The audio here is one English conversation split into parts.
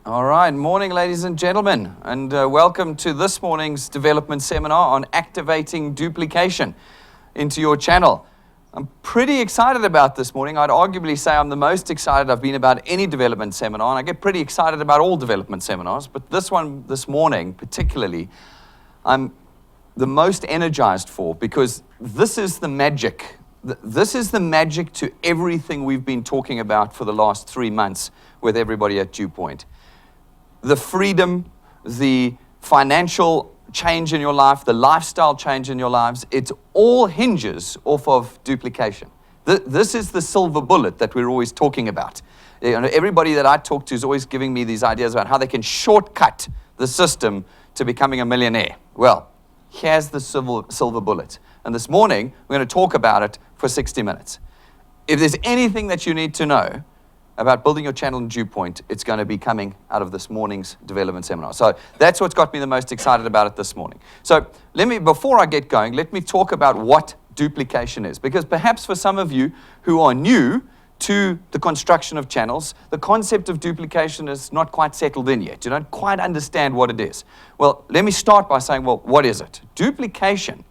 All right, morning, ladies and gentlemen, and welcome to this morning's development seminar on activating duplication into your channel. I'm pretty excited about this morning. I'd arguably say I'm the most excited I've been about any development seminar, and I get pretty excited about all development seminars, but this one this morning particularly, I'm the most energized for, because this is the magic. This is the magic to everything we've been talking about for the last 3 months with everybody at DuePoint. The freedom, the financial change in your life, the lifestyle change in your lives, it all hinges off of duplication. This is the silver bullet that we're always talking about. You know, everybody that I talk to is always giving me these ideas about how they can shortcut the system to becoming a millionaire. Well, here's the silver bullet. And this morning, we're going to talk about it for 60 minutes. If there's anything that you need to know about building your channel in DuePoint, it's going to be coming out of this morning's development seminar. So that's what's got me the most excited about it this morning. So before I get going, let me talk about what duplication is. Because perhaps for some of you who are new to the construction of channels, the concept of duplication is not quite settled in yet. You don't quite understand what it is. Well, let me start by saying, well, what is it? Duplication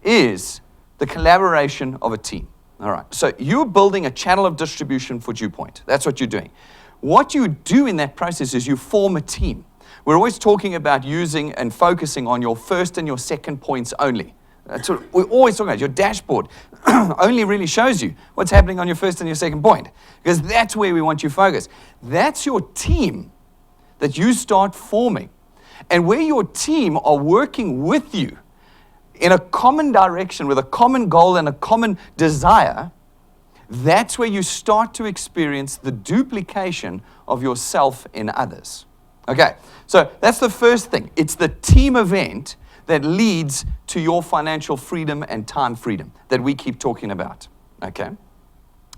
is the collaboration of a team. All right, so you're building a channel of distribution for DuePoint. That's what you're doing. What you do in that process is you form a team. We're always talking about using and focusing on your first and your second points only. That's what we're always talking about. Your dashboard only really shows you what's happening on your first and your second point, because that's where we want you focused. That's your team that you start forming. And where your team are working with you in a common direction with a common goal and a common desire, that's where you start to experience the duplication of yourself in others. Okay, so that's the first thing. It's the team event that leads to your financial freedom and time freedom that we keep talking about. Okay.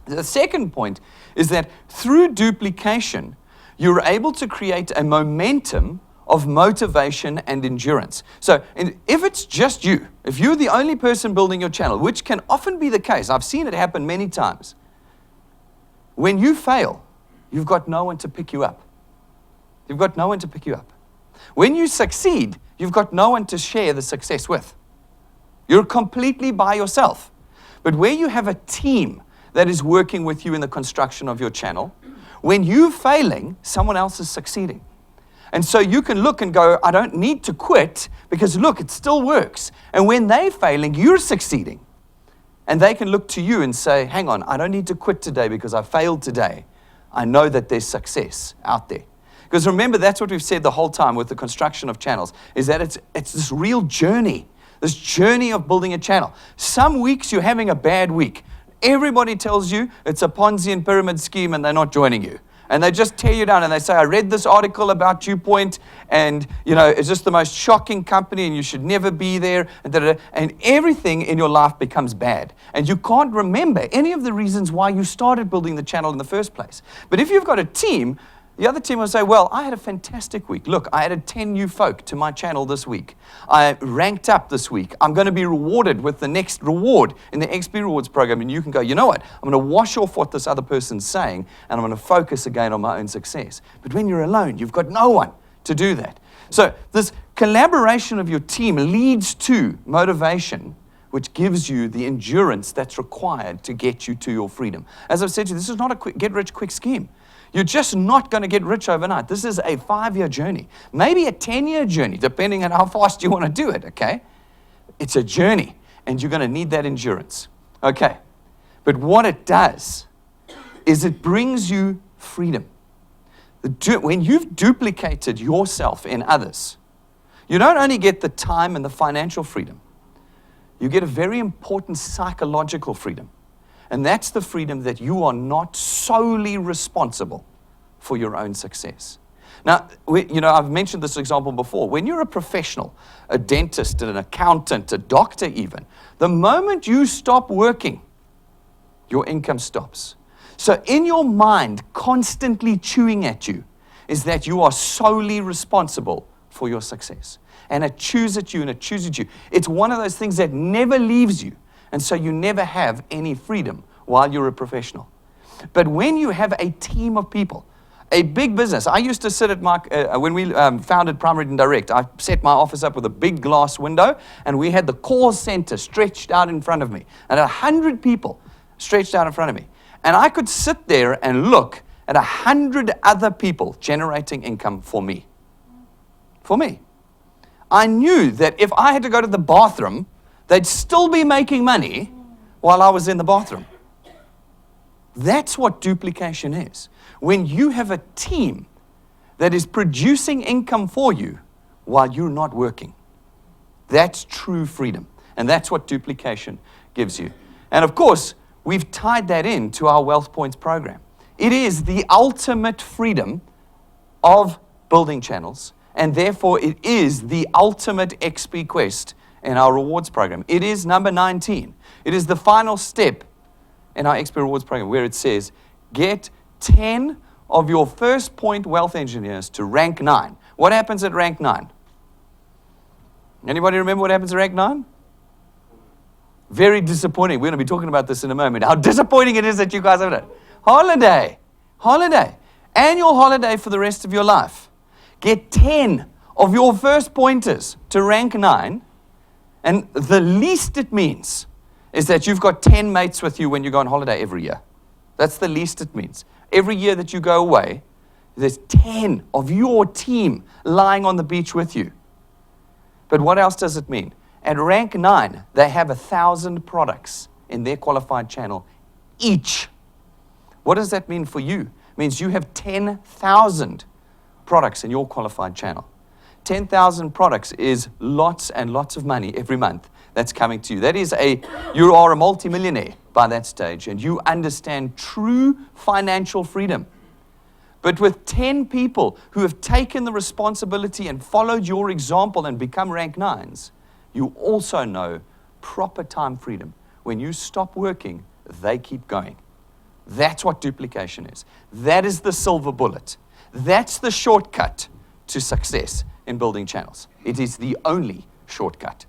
The second point is that through duplication, you're able to create a momentum of motivation and endurance. So if it's just you, if you're the only person building your channel, which can often be the case, I've seen it happen many times, when you fail, you've got no one to pick you up. You've got no one to pick you up. When you succeed, you've got no one to share the success with. You're completely by yourself. But where you have a team that is working with you in the construction of your channel, when you're failing, someone else is succeeding. And so you can look and go, I don't need to quit, because look, it still works. And when they're failing, you're succeeding. And they can look to you and say, hang on, I don't need to quit today because I failed today. I know that there's success out there. Because remember, that's what we've said the whole time with the construction of channels, is that it's this real journey, this journey of building a channel. Some weeks you're having a bad week. Everybody tells you it's a Ponzi and pyramid scheme and they're not joining you. And they just tear you down and they say, I read this article about DuePoint and, you know, it's just the most shocking company and you should never be there. And everything in your life becomes bad. And you can't remember any of the reasons why you started building the channel in the first place. But if you've got a team, the other team will say, well, I had a fantastic week. Look, I added 10 new folk to my channel this week. I ranked up this week. I'm going to be rewarded with the next reward in the XP Rewards program. And you can go, you know what? I'm going to wash off what this other person's saying, and I'm going to focus again on my own success. But when you're alone, you've got no one to do that. So this collaboration of your team leads to motivation, which gives you the endurance that's required to get you to your freedom. As I've said to you, this is not a get-rich-quick scheme. You're just not going to get rich overnight. This is a 5-year journey, maybe a 10-year journey, depending on how fast you want to do it, okay? It's a journey, and you're going to need that endurance. Okay, but what it does is it brings you freedom. When you've duplicated yourself in others, you don't only get the time and the financial freedom, you get a very important psychological freedom. And that's the freedom that you are not solely responsible for your own success. Now, I've mentioned this example before. When you're a professional, a dentist, an accountant, a doctor even, the moment you stop working, your income stops. So in your mind, constantly chewing at you is that you are solely responsible for your success. And it chews at you and it chews at you. It's one of those things that never leaves you. And so you never have any freedom while you're a professional. But when you have a team of people, A big business. I used to sit at my, when we founded Primary and Direct, I set my office up with a big glass window, and we had the call center stretched out in front of me, and 100 people stretched out in front of me. And I could sit there and look at 100 other people generating income for me. For me. I knew that if I had to go to the bathroom, they'd still be making money while I was in the bathroom. That's what duplication is. When you have a team that is producing income for you while you're not working. That's true freedom. And that's what duplication gives you. And of course, we've tied that into our Wealth Points program. It is the ultimate freedom of building channels, and therefore it is the ultimate XP quest in our rewards program. It is number 19. It is the final step in our XP rewards program where it says, get 10 of your first point wealth engineers to rank 9. What happens at rank 9? Anybody remember what happens at rank 9? Very disappointing. We're going to be talking about this in a moment. How disappointing it is that you guys have it. Holiday. Holiday. Annual holiday for the rest of your life. Get 10 of your first pointers to rank 9. And the least it means is that you've got 10 mates with you when you go on holiday every year. That's the least it means. Every year that you go away, there's 10 of your team lying on the beach with you. But what else does it mean? At rank 9, they have 1,000 products in their qualified channel each. What does that mean for you? It means you have 10,000 products in your qualified channel. 10,000 products is lots and lots of money every month that's coming to you. You are a multimillionaire by that stage, and you understand true financial freedom. But with 10 people who have taken the responsibility and followed your example and become rank 9s, you also know proper time freedom. When you stop working, they keep going. That's what duplication is. That is the silver bullet. That's the shortcut to success in building channels. It is the only shortcut.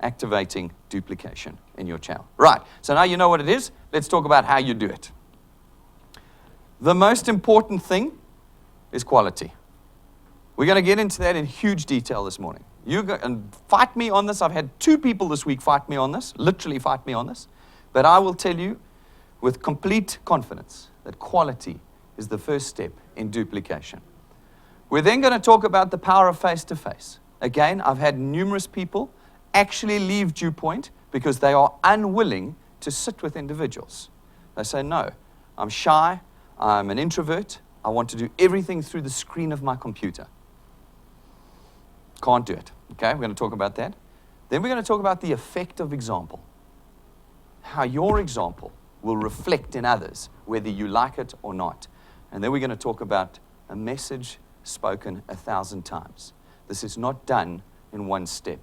Activating duplication in your channel. Right, so now you know what it is. Let's talk about how you do it. The most important thing is quality. We're going to get into that in huge detail this morning. You go and fight me on this. I've had 2 people this week fight me on this, literally fight me on this. But I will tell you with complete confidence that quality is the first step in duplication. We're then going to talk about the power of face-to-face. Again, I've had numerous people actually leave DuePoint because they are unwilling to sit with individuals. They say, no, I'm shy, I'm an introvert, I want to do everything through the screen of my computer. Can't do it. Okay, we're going to talk about that. Then we're going to talk about the effect of example. How your example will reflect in others, whether you like it or not. And then we're going to talk about a message spoken 1,000 times. This is not done in one step.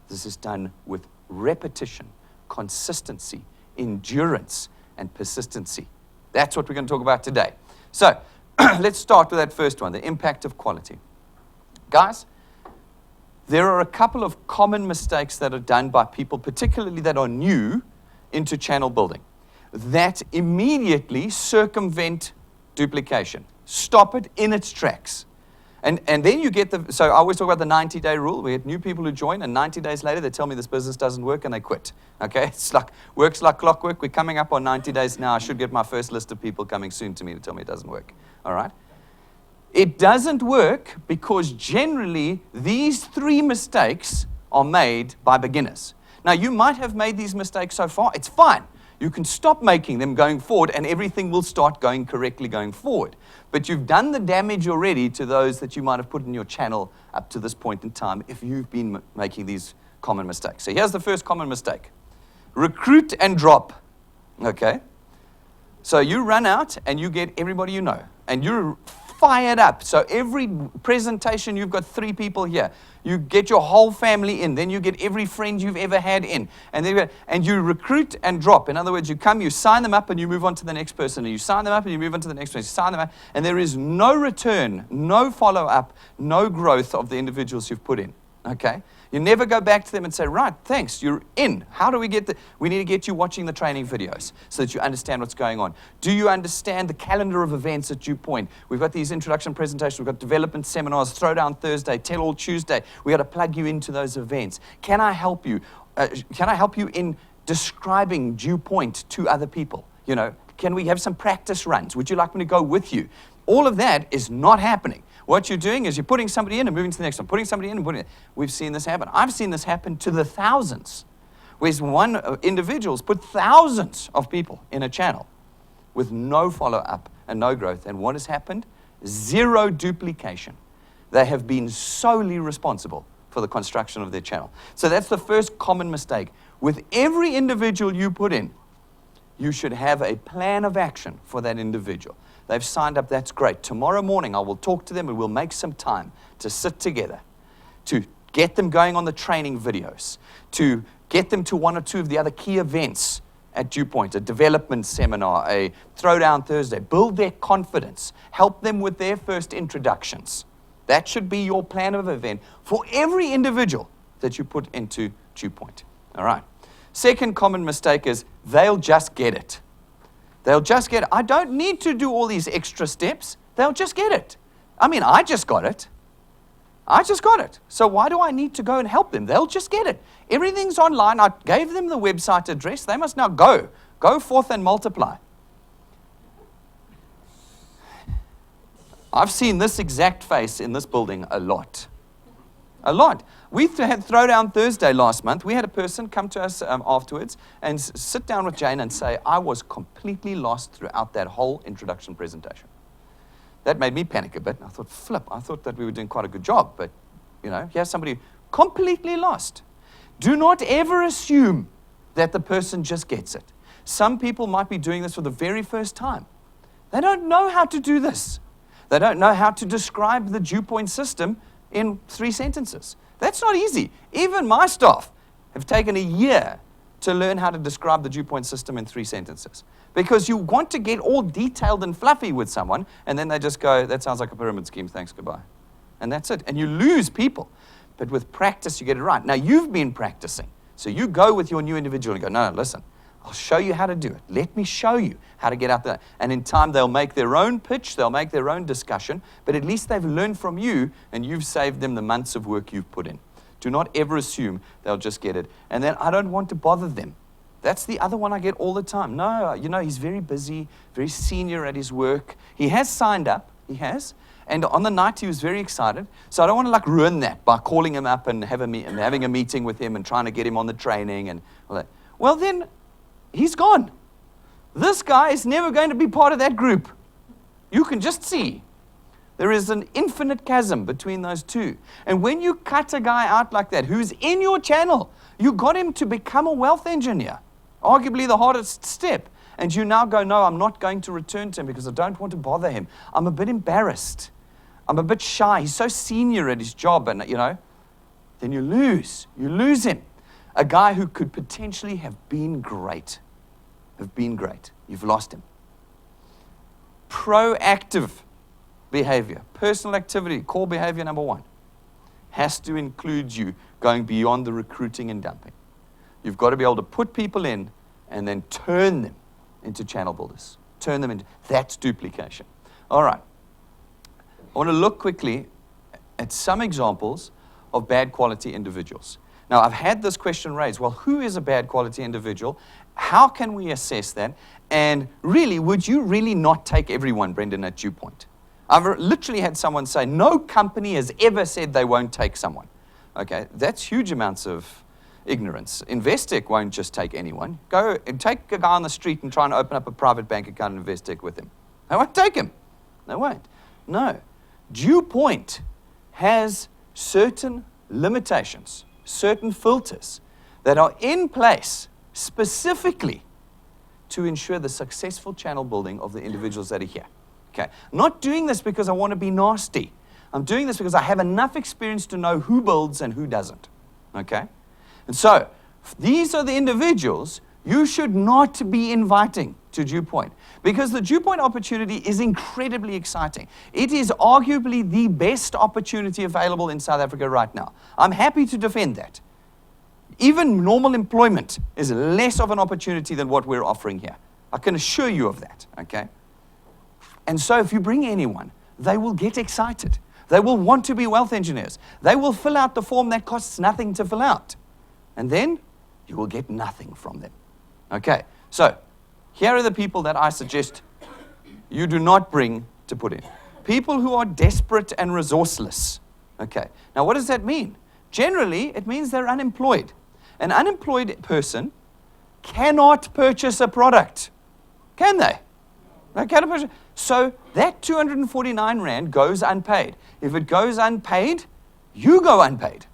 This is done with repetition, consistency, endurance, and persistency. That's what we're going to talk about today. So, let's start with that first one, the impact of quality. Guys, there are a couple of common mistakes that are done by people, particularly that are new into channel building, that immediately circumvent duplication. Stop it in its tracks. And then you get so I always talk about the 90-day rule. We get new people who join, and 90 days later, they tell me this business doesn't work, and they quit. Okay? It's like, works like clockwork. We're coming up on 90 days now. I should get my first list of people coming soon to me to tell me it doesn't work. All right? It doesn't work because generally, these 3 mistakes are made by beginners. Now, you might have made these mistakes so far. It's fine. You can stop making them going forward, and everything will start going correctly going forward. But you've done the damage already to those that you might have put in your channel up to this point in time if you've been making these common mistakes. So here's the first common mistake. Recruit and drop. Okay? So you run out and you get everybody you know, and you're fired up. So every presentation, you've got 3 people here. You get your whole family in. Then you get every friend you've ever had in. And you recruit and drop. In other words, you come, you sign them up, and you move on to the next person. And you sign them up, and you move on to the next person. You sign them up, and there is no return, no follow-up, no growth of the individuals you've put in. Okay? You never go back to them and say, right, thanks, you're in. How do we get we need to get you watching the training videos so that you understand what's going on. Do you understand the calendar of events at DuePoint? We've got these introduction presentations, we've got development seminars, Throwdown Thursday, Tell All Tuesday. We've got to plug you into those events. Can I help you? Can I help you in describing DuePoint to other people? You know, can we have some practice runs? Would you like me to go with you? All of that is not happening. What you're doing is you're putting somebody in and moving to the next one, putting somebody in and putting it. We've seen this happen. I've seen this happen to the thousands, where one individual's put thousands of people in a channel with no follow-up and no growth. And what has happened? Zero duplication. They have been solely responsible for the construction of their channel. So that's the first common mistake. With every individual you put in, you should have a plan of action for that individual. They've signed up, that's great. Tomorrow morning I will talk to them and we'll make some time to sit together, to get them going on the training videos, to get them to one or two of the other key events at DuePoint, a development seminar, a Throwdown Thursday. Build their confidence. Help them with their first introductions. That should be your plan of event for every individual that you put into DuePoint. All right. Second common mistake is they'll just get it. They'll just get it. I don't need to do all these extra steps. They'll just get it. I mean, I just got it. I just got it. So why do I need to go and help them? They'll just get it. Everything's online. I gave them the website address. They must now go. Go forth and multiply. I've seen this exact face in this building a lot. A lot. We had Throwdown Thursday last month. We had a person come to us afterwards and sit down with Jane and say, I was completely lost throughout that whole introduction presentation. That made me panic a bit. I thought, flip, I thought that we were doing quite a good job. But, you know, here's somebody completely lost. Do not ever assume that the person just gets it. Some people might be doing this for the very first time. They don't know how to do this. They don't know how to describe the DuePoint system in 3 sentences. That's not easy. Even my staff have taken a year to learn how to describe the DuePoint system in 3 sentences. Because you want to get all detailed and fluffy with someone, and then they just go, that sounds like a pyramid scheme, thanks, goodbye. And that's it. And you lose people. But with practice, you get it right. Now, you've been practicing. So you go with your new individual and go, no, listen, I'll show you how to do it. Let me show you how to get out there. And in time, they'll make their own pitch. They'll make their own discussion. But at least they've learned from you, and you've saved them the months of work you've put in. Do not ever assume they'll just get it. And then I don't want to bother them. That's the other one I get all the time. No, you know, he's very busy, very senior at his work. He has signed up. He has. And on the night, he was very excited. So I don't want to, like, ruin that by calling him up and having a meeting with him and trying to get him on the training and all that. Well, then, he's gone. This guy is never going to be part of that group. You can just see. There is an infinite chasm between those two. And when you cut a guy out like that, who's in your channel, you got him to become a wealth engineer, arguably the hardest step. And you now go, no, I'm not going to return to him because I don't want to bother him. I'm a bit embarrassed. I'm a bit shy. He's so senior at his job. And, you know, then you lose. You lose him. A guy who could potentially have been great. You've lost him. Proactive behavior, personal activity, core behavior number 1, has to include you going beyond the recruiting and dumping. You've got to be able to put people in and then turn them into channel builders. That's duplication. All right. I want to look quickly at some examples of bad quality individuals. Now, I've had this question raised. Well, who is a bad quality individual? How can we assess that? And really, would you really not take everyone, Brendan, at DuePoint? I've literally had someone say, no company has ever said they won't take someone. Okay, that's huge amounts of ignorance. Investec won't just take anyone. Go and take a guy on the street and try and open up a private bank account in Investec with him. They won't take him. They won't. No. DuePoint has certain limitations, certain filters that are in place specifically to ensure the successful channel building of the individuals that are here. Okay. I'm not doing this because I want to be nasty. I'm doing this because I have enough experience to know who builds and who doesn't. Okay? And so, these are the individuals you should not be inviting to DuePoint because the DuePoint opportunity is incredibly exciting. It is arguably the best opportunity available in South Africa right now. I'm happy to defend that. Even normal employment is less of an opportunity than what we're offering here. I can assure you of that, okay? And so if you bring anyone, they will get excited. They will want to be wealth engineers. They will fill out the form that costs nothing to fill out. And then you will get nothing from them. Okay, so here are the people that I suggest you do not bring to put in. People who are desperate and resourceless. Okay, now what does that mean? Generally, it means they're unemployed. An unemployed person cannot purchase a product. Can they? They cannot purchase. So that 249 Rand goes unpaid. If it goes unpaid, you go unpaid.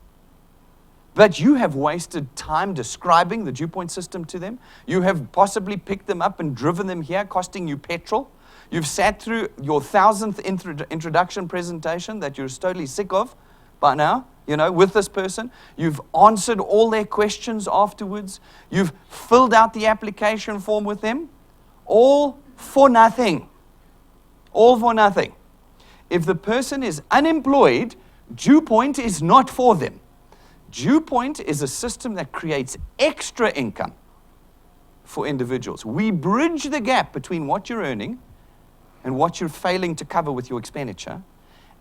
But you have wasted time describing the DuePoint system to them. You have possibly picked them up and driven them here, costing you petrol. You've sat through your 1000th introduction presentation that you're totally sick of by now, with this person. You've answered all their questions afterwards. You've filled out the application form with them. All for nothing. All for nothing. If the person is unemployed, DuePoint is not for them. DuePoint is a system that creates extra income for individuals. We bridge the gap between what you're earning and what you're failing to cover with your expenditure,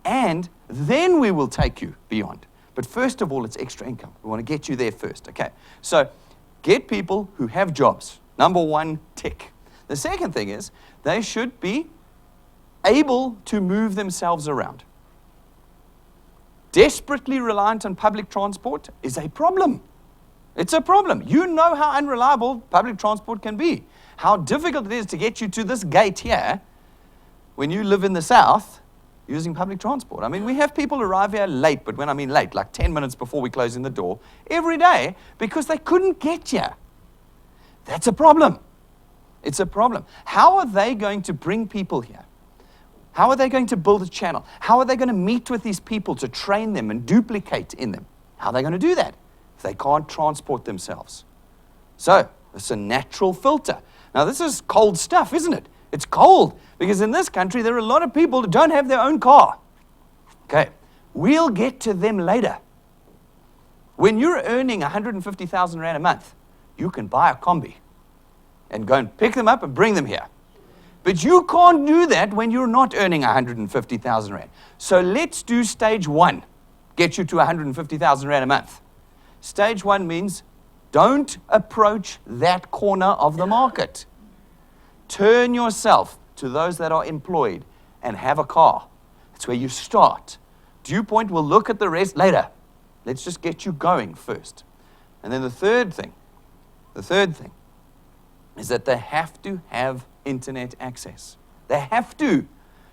and then we will take you beyond. But first of all, it's extra income. We want to get you there first, okay? So get people who have jobs. Number one, tick. The second thing is they should be able to move themselves around. Desperately reliant on public transport is a problem. It's a problem. You know how unreliable public transport can be, how difficult it is to get you to this gate here when you live in the south using public transport. I mean, we have people arrive here late, but when I mean late, like 10 minutes before we close in the door, every day because they couldn't get here. That's a problem. It's a problem. How are they going to bring people here? How are they going to build a channel? How are they going to meet with these people to train them and duplicate in them? How are they going to do that if they can't transport themselves? So, it's a natural filter. Now, this is cold stuff, isn't it? It's cold because in this country, there are a lot of people who don't have their own car. Okay, we'll get to them later. When you're earning 150,000 Rand a month, you can buy a combi and go and pick them up and bring them here. But you can't do that when you're not earning 150,000 Rand. So let's do stage one, get you to 150,000 Rand a month. Stage one means don't approach that corner of the market. Turn yourself to those that are employed and have a car. That's where you start. DuePoint will look at the rest later. Let's just get you going first. And then the third thing is that they have to have internet access. They have to.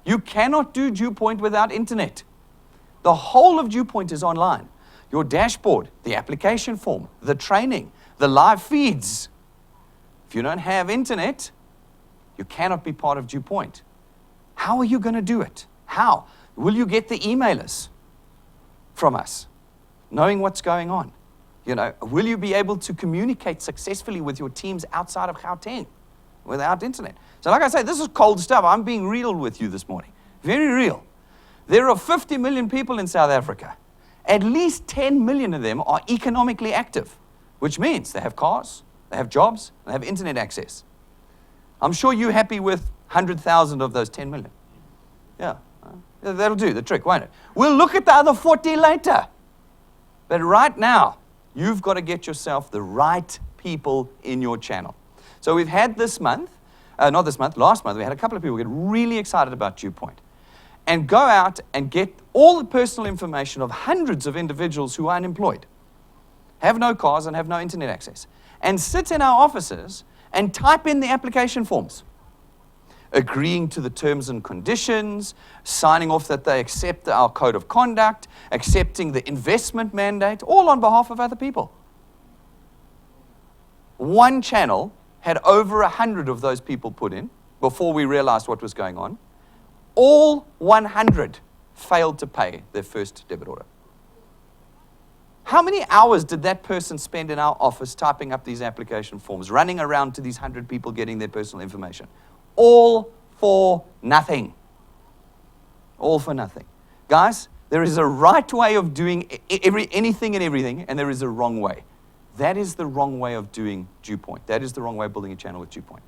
You cannot do DuePoint without internet. The whole of DuePoint is online. Your dashboard, the application form, the training, the live feeds. If you don't have internet, you cannot be part of DuePoint. How are you going to do it? How? Will you get the emailers from us, knowing what's going on? Will you be able to communicate successfully with your teams outside of Gauteng without internet? So like I say, this is cold stuff. I'm being real with you this morning. Very real. There are 50 million people in South Africa. At least 10 million of them are economically active, which means they have cars, they have jobs, they have internet access. I'm sure you're happy with 100,000 of those 10 million. Yeah, that'll do the trick, won't it? We'll look at the other 40 later. But right now, you've got to get yourself the right people in your channel. So we've had last month, we had a couple of people get really excited about DuePoint and go out and get all the personal information of hundreds of individuals who are unemployed, have no cars and have no internet access, and sit in our offices and type in the application forms, agreeing to the terms and conditions, signing off that they accept our code of conduct, accepting the investment mandate, all on behalf of other people. One channel had over 100 of those people put in before we realized what was going on. All 100 failed to pay their first debit order. How many hours did that person spend in our office typing up these application forms, running around to these 100 people getting their personal information? All for nothing. All for nothing. Guys, there is a right way of doing anything and everything, and there is a wrong way. That is the wrong way of doing DuePoint. That is the wrong way of building a channel with DuePoint.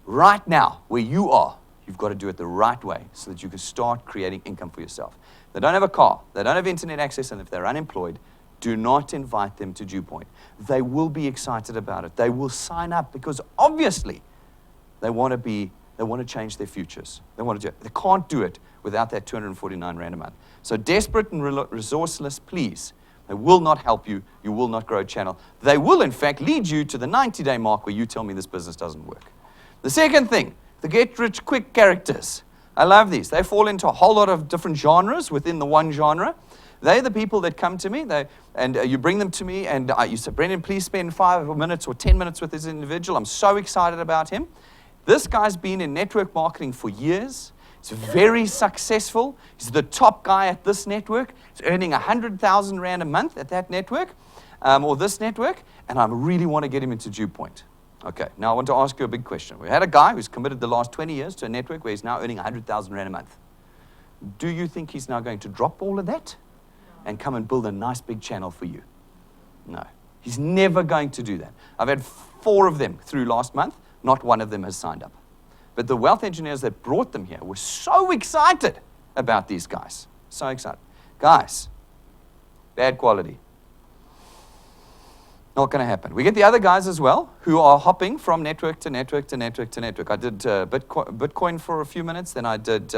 Right now, where you are, you've got to do it the right way so that you can start creating income for yourself. They don't have a car, they don't have internet access, and if they're unemployed, do not invite them to DuePoint. They will be excited about it. They will sign up because obviously they want to change their futures. They can't do it without that 249 Rand a month. So desperate and resourceless, please. They will not help you. You will not grow a channel. They will, in fact, lead you to the 90-day mark where you tell me this business doesn't work. The second thing, the get-rich-quick characters. I love these. They fall into a whole lot of different genres within the one genre. They're the people that come to me, you bring them to me, and you say, Brendan, please spend 5 minutes or 10 minutes with this individual. I'm so excited about him. This guy's been in network marketing for years. He's very successful. He's the top guy at this network. He's earning 100,000 Rand a month at that network, or this network, and I really want to get him into DuePoint. Okay, now I want to ask you a big question. We had a guy who's committed the last 20 years to a network where he's now earning 100,000 Rand a month. Do you think he's now going to drop all of that and come and build a nice big channel for you? No, he's never going to do that. I've had 4 of them through last month. Not one of them has signed up. But the wealth engineers that brought them here were so excited about these guys. So excited. Guys, bad quality. Not going to happen. We get the other guys as well who are hopping from network to network to network to network. I did Bitcoin for a few minutes. Then I did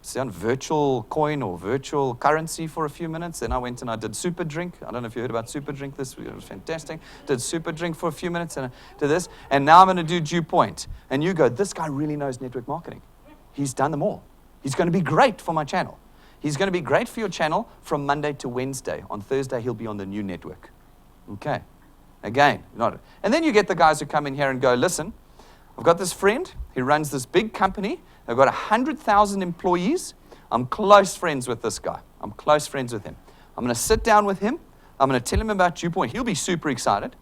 virtual coin or virtual currency for a few minutes. Then I went and I did Super Drink. I don't know if you heard about Super Drink this week. It was fantastic. Did Super Drink for a few minutes and I did this. And now I'm going to do DuePoint. And you go, this guy really knows network marketing. He's done them all. He's going to be great for my channel. He's going to be great for your channel from Monday to Wednesday. On Thursday, he'll be on the new network. Okay. Again, and then you get the guys who come in here and go, listen, I've got this friend. He runs this big company. They've got 100,000 employees. I'm close friends with this guy. I'm close friends with him. I'm going to sit down with him. I'm going to tell him about DuePoint. He'll be super excited.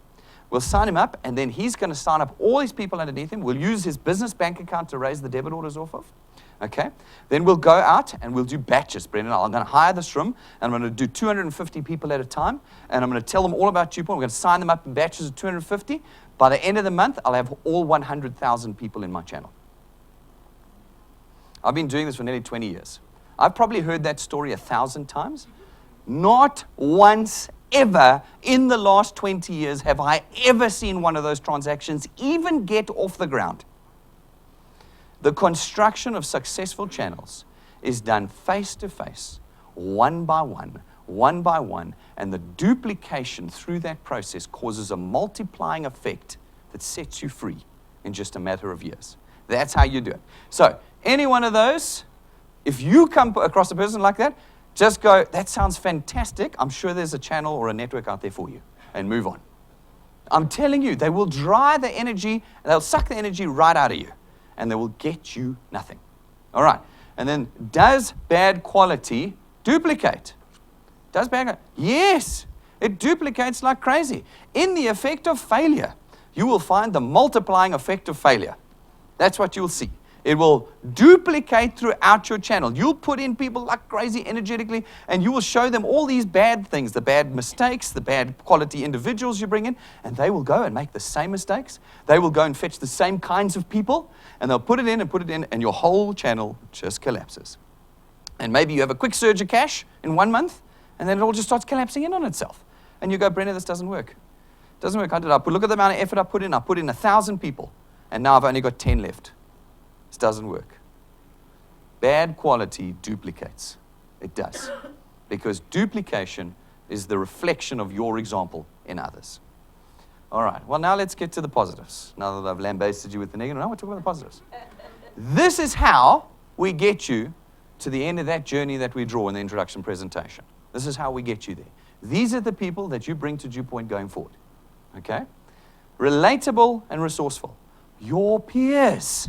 We'll sign him up, and then he's going to sign up all these people underneath him. We'll use his business bank account to raise the debit orders off of. Okay? Then we'll go out and we'll do batches, Brendan. I'm going to hire this room, and I'm going to do 250 people at a time, and I'm going to tell them all about DuePoint. We're going to sign them up in batches of 250. By the end of the month, I'll have all 100,000 people in my channel. I've been doing this for nearly 20 years. I've probably heard that story 1,000 times. Not once ever in the last 20 years have I ever seen one of those transactions even get off the ground. The construction of successful channels is done face to face, one by one, and the duplication through that process causes a multiplying effect that sets you free in just a matter of years. That's how you do it. So, any one of those, if you come across a person like that, just go, that sounds fantastic. I'm sure there's a channel or a network out there for you, and move on. I'm telling you, they will dry the energy, they'll suck the energy right out of you, and they will get you nothing. All right. And then, does bad quality duplicate? Does bad? Yes, it duplicates like crazy. In the effect of failure, you will find the multiplying effect of failure. That's what you'll see. It will duplicate throughout your channel. You'll put in people like crazy energetically, and you will show them all these bad things, the bad mistakes, the bad quality individuals you bring in, and they will go and make the same mistakes. They will go and fetch the same kinds of people, and they'll put it in, and your whole channel just collapses. And maybe you have a quick surge of cash in 1 month, and then it all just starts collapsing in on itself. And you go, Brendan, this doesn't work. It doesn't work. Look at the amount of effort I put in. I put in 1,000 people, and now I've only got 10 left. This doesn't work. Bad quality duplicates. It does. Because duplication is the reflection of your example in others. All right. Well, now let's get to the positives. Now that I've lambasted you with the negative, now we'll talk about the positives. This is how we get you to the end of that journey that we draw in the introduction presentation. This is how we get you there. These are the people that you bring to DuePoint going forward. Okay? Relatable and resourceful. Your peers.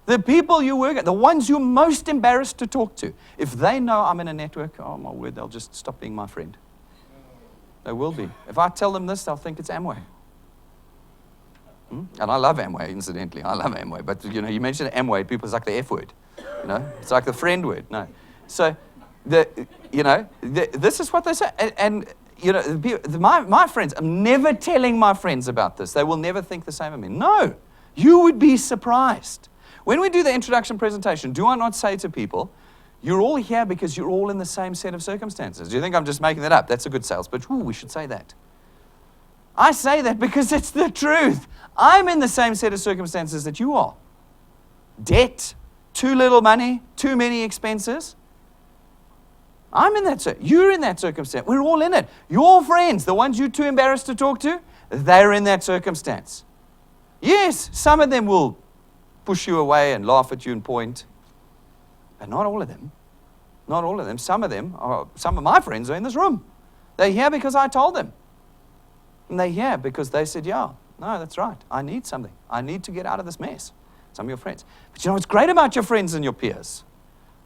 The people you work at, the ones you're most embarrassed to talk to. If they know I'm in a network, oh my word, they'll just stop being my friend. They will be. If I tell them this, they'll think it's Amway. And I love Amway, incidentally. I love Amway. But, you mention Amway, people, it's like the F word. It's like the friend word. No. So, this is what they say. And my friends, I'm never telling my friends about this. They will never think the same of me. No. You would be surprised. When we do the introduction presentation, do I not say to people, you're all here because you're all in the same set of circumstances? Do you think I'm just making that up? That's a good sales pitch. Ooh, we should say that. I say that because it's the truth. I'm in the same set of circumstances that you are. Debt, too little money, too many expenses. I'm in that. You're in that circumstance. We're all in it. Your friends, the ones you're too embarrassed to talk to, they're in that circumstance. Yes, some of them will push you away and laugh at you and point, but not all of them. Not all of them. Some of my friends are in this room. They're here because I told them. And they're here because they said, yeah, no, that's right. I need something. I need to get out of this mess. Some of your friends. But you know what's great about your friends and your peers?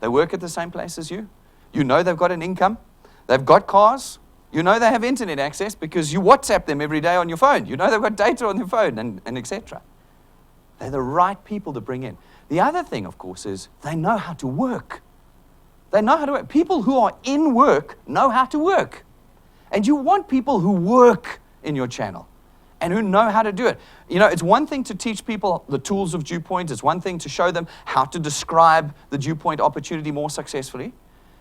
They work at the same place as you. You know they've got an income. They've got cars. You know they have internet access because you WhatsApp them every day on your phone. You know they've got data on their phone and etc. They're the right people to bring in. The other thing, of course, is they know how to work. They know how to work. People who are in work know how to work. And you want people who work in your channel and who know how to do it. It's one thing to teach people the tools of DuePoint. It's one thing to show them how to describe the DuePoint opportunity more successfully.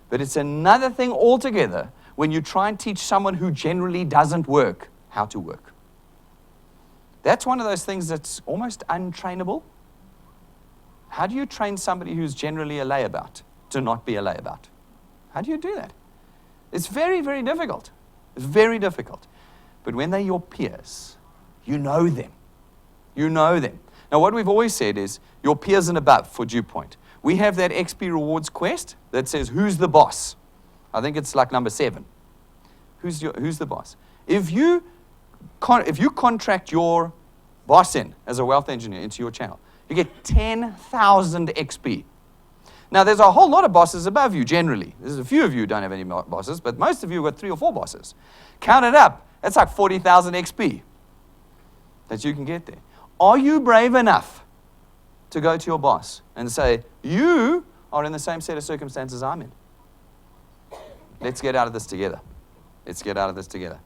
But it's another thing altogether when you try and teach someone who generally doesn't work how to work. That's one of those things that's almost untrainable. How do you train somebody who's generally a layabout to not be a layabout? How do you do that? It's very, very difficult. It's very difficult. But when they're your peers, you know them. You know them. Now, what we've always said is your peers and above for DuePoint. We have that XP Rewards quest that says, who's the boss? I think it's like number 7. Who's the boss? If you contract your boss in as a wealth engineer into your channel, you get 10,000 XP. Now, there's a whole lot of bosses above you generally. There's a few of you who don't have any bosses, but most of you have got 3 or 4 bosses. Count it up. That's like 40,000 XP that you can get there. Are you brave enough to go to your boss and say, you are in the same set of circumstances I'm in? Let's get out of this together. Let's get out of this together.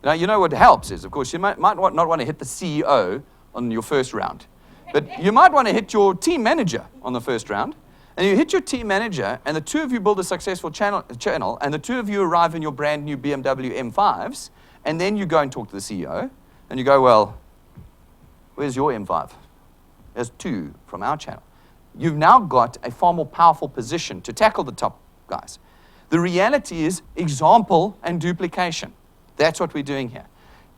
Now, you know what helps is, of course, you might not want to hit the CEO on your first round. But you might want to hit your team manager on the first round. And you hit your team manager, and the two of you build a successful channel, and the two of you arrive in your brand new BMW M5s, and then you go and talk to the CEO, and you go, well, where's your M5? There's 2 from our channel. You've now got a far more powerful position to tackle the top guys. The reality is example and duplication. That's what we're doing here.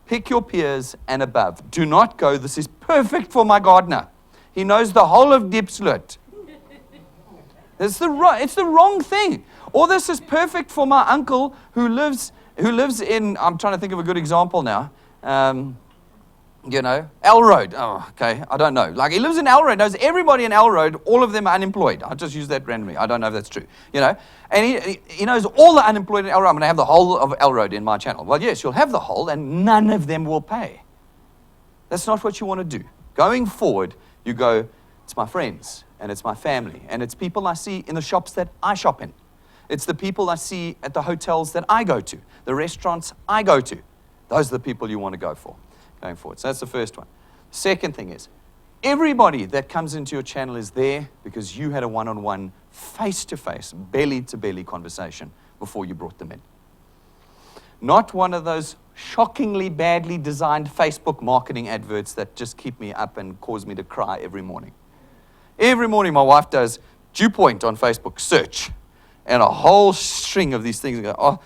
Pick your peers and above. Do not go, this is perfect for my gardener. He knows the whole of Diepsloot. It's the wrong thing. Or this is perfect for my uncle who lives in, I'm trying to think of a good example now, Elroad. Oh, okay, I don't know. Like, he lives in Elroad, knows everybody in Elroad, all of them are unemployed. I'll just use that randomly. I don't know if that's true. And he knows all the unemployed in Elroad. I'm going to have the whole of Elroad in my channel. Well, yes, you'll have the whole, and none of them will pay. That's not what you want to do. Going forward, you go, it's my friends, and it's my family, and it's people I see in the shops that I shop in. It's the people I see at the hotels that I go to, the restaurants I go to. Those are the people you want to go for going forward. So that's the first one. Second thing is, everybody that comes into your channel is there because you had a one-on-one, face-to-face, belly-to-belly conversation before you brought them in. Not one of those shockingly badly designed Facebook marketing adverts that just keep me up and cause me to cry every morning. Every morning my wife does DuePoint on Facebook, search, and a whole string of these things. Go, oh,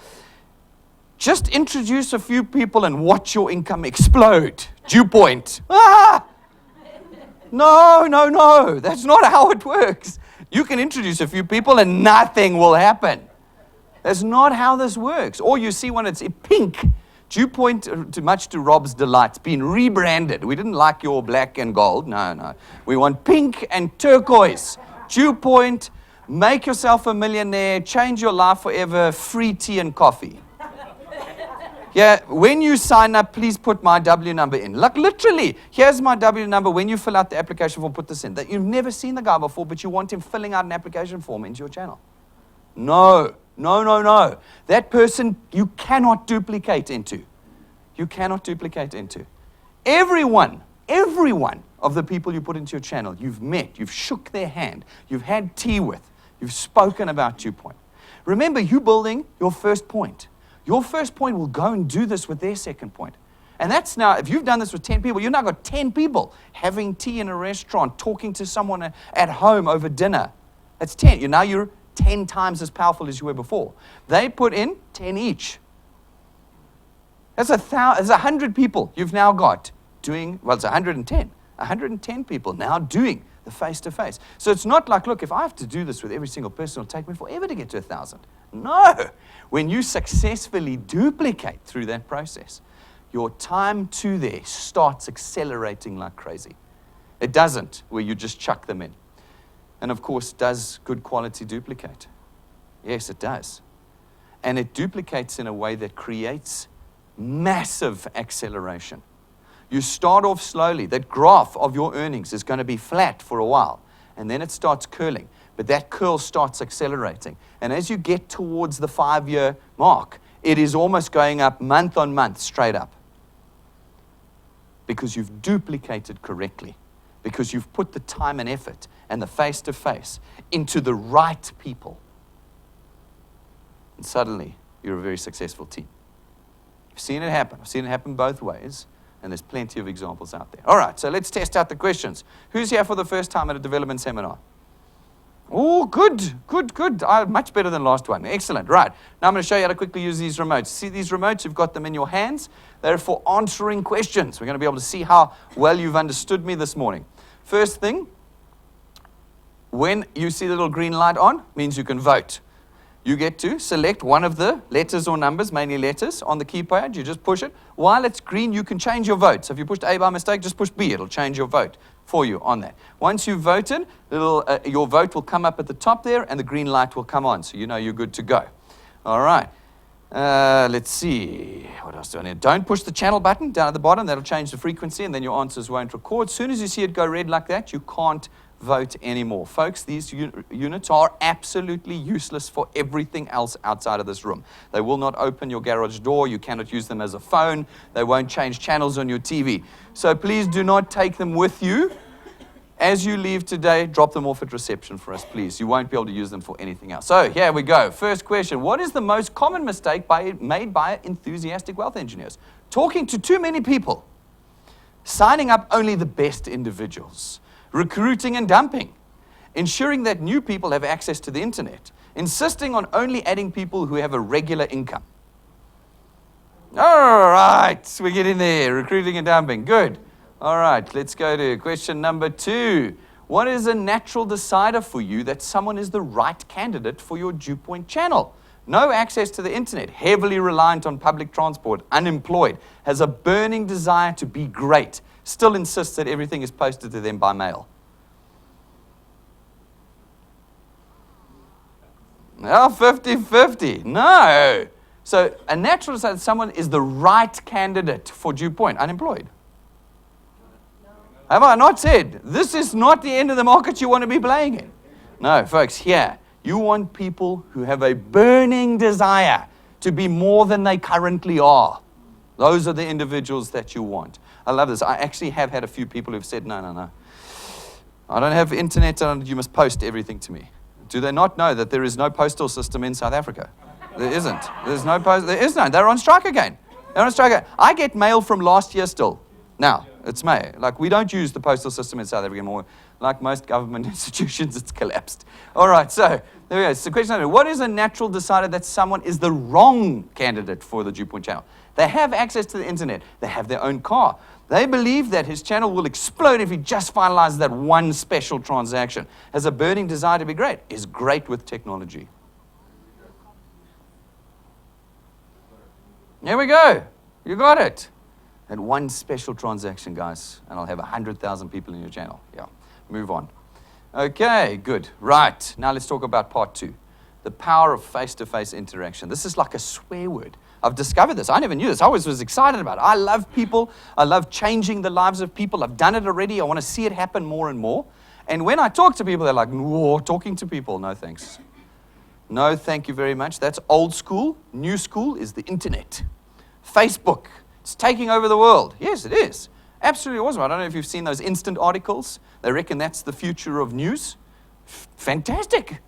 just introduce a few people and watch your income explode. DuePoint. Ah! No. That's not how it works. You can introduce a few people and nothing will happen. That's not how this works. Or you see when it's pink. DuePoint, much to Rob's delight, been rebranded. We didn't like your black and gold. No. We want pink and turquoise. DuePoint, make yourself a millionaire, change your life forever, free tea and coffee. Yeah, when you sign up, please put my W number in. Like literally, here's my W number. When you fill out the application form, put this in. That you've never seen the guy before, but you want him filling out an application form into your channel. No, no, no, no. That person you cannot duplicate into. You cannot duplicate into. Everyone of the people you put into your channel, you've met, you've shook their hand, you've had tea with, you've spoken about DuePoint. Remember, you're building your first point. Your first point will go and do this with their second point. And that's now, if you've done this with 10 people, you've now got 10 people having tea in a restaurant, talking to someone at home over dinner. That's 10. Now you're 10 times as powerful as you were before. They put in 10 each. That's 100 people you've now got doing, well, it's 110. 110 people now doing the face-to-face. So it's not like, look, if I have to do this with every single person, it'll take me forever to get to 1,000. No. When you successfully duplicate through that process, your time to there starts accelerating like crazy. It doesn't where you just chuck them in. And of course, does good quality duplicate? Yes, it does. And it duplicates in a way that creates massive acceleration. You start off slowly. That graph of your earnings is going to be flat for a while, and then it starts curling. But that curl starts accelerating. And as you get towards the 5-year mark, it is almost going up month on month, straight up. Because you've duplicated correctly. Because you've put the time and effort and the face-to-face into the right people. And suddenly, you're a very successful team. I've seen it happen. I've seen it happen both ways. And there's plenty of examples out there. All right, so let's test out the questions. Who's here for the first time at a development seminar? Oh, good. Much better than last one. Excellent. Right. Now I'm going to show you how to quickly use these remotes. See these remotes? You've got them in your hands. They're for answering questions. We're going to be able to see how well you've understood me this morning. First thing, when you see the little green light on, means you can vote. You get to select one of the letters or numbers, mainly letters, on the keypad. You just push it. While it's green, you can change your vote. So if you pushed A by mistake, just push B. It'll change your vote for you on that. Once you've voted, your vote will come up at the top there, and the green light will come on. So you know you're good to go. All right. Let's see. What else do I need? Don't push the channel button down at the bottom. That'll change the frequency, and then your answers won't record. As soon as you see it go red like that, you can't vote anymore. Folks, these units are absolutely useless for everything else outside of this room. They will not open your garage door. You cannot use them as a phone. They won't change channels on your TV. So please do not take them with you. As you leave today, drop them off at reception for us, please. You won't be able to use them for anything else. So here we go. First question. What is the most common mistake made by enthusiastic wealth engineers? Talking to too many people. Signing up only the best individuals. Recruiting and dumping, ensuring that new people have access to the internet, insisting on only adding people who have a regular income. All right, we get in there, recruiting and dumping, good. All right, let's go to question number 2. What is a natural decider for you that someone is the right candidate for your DuePoint channel? No access to the internet, heavily reliant on public transport, unemployed, has a burning desire to be great, still insists that everything is posted to them by mail. Well, 50-50. No. So a natural decider that someone is the right candidate for DuePoint, unemployed. Have I not said, this is not the end of the market you want to be playing in? No, folks, here, you want people who have a burning desire to be more than they currently are. Those are the individuals that you want. I love this. I actually have had a few people who've said, no. I don't have internet, and you must post everything to me. Do they not know that there is no postal system in South Africa? There isn't. There's no post. There is none. They're on strike again. They're on strike again. I get mail from last year still. Now, it's May. Like, we don't use the postal system in South Africa anymore. Like most government institutions, it's collapsed. All right, so there we go. So question number, what is a natural decider that someone is the wrong candidate for the DuePoint channel? They have access to the internet. They have their own car. They believe that his channel will explode if he just finalizes that one special transaction. Has a burning desire to be great. Is great with technology. Here we go. You got it. That one special transaction, guys, and I'll have 100,000 people in your channel. Yeah, move on. Okay, good. Right, now let's talk about part 2. The power of face-to-face interaction. This is like a swear word. I've discovered this. I never knew this. I always was excited about it. I love people. I love changing the lives of people. I've done it already. I want to see it happen more and more. And when I talk to people, they're like, whoa, talking to people. No, thanks. No, thank you very much. That's old school. New school is the internet. Facebook. It's taking over the world. Yes, it is. Absolutely awesome. I don't know if you've seen those instant articles. They reckon that's the future of news. Fantastic.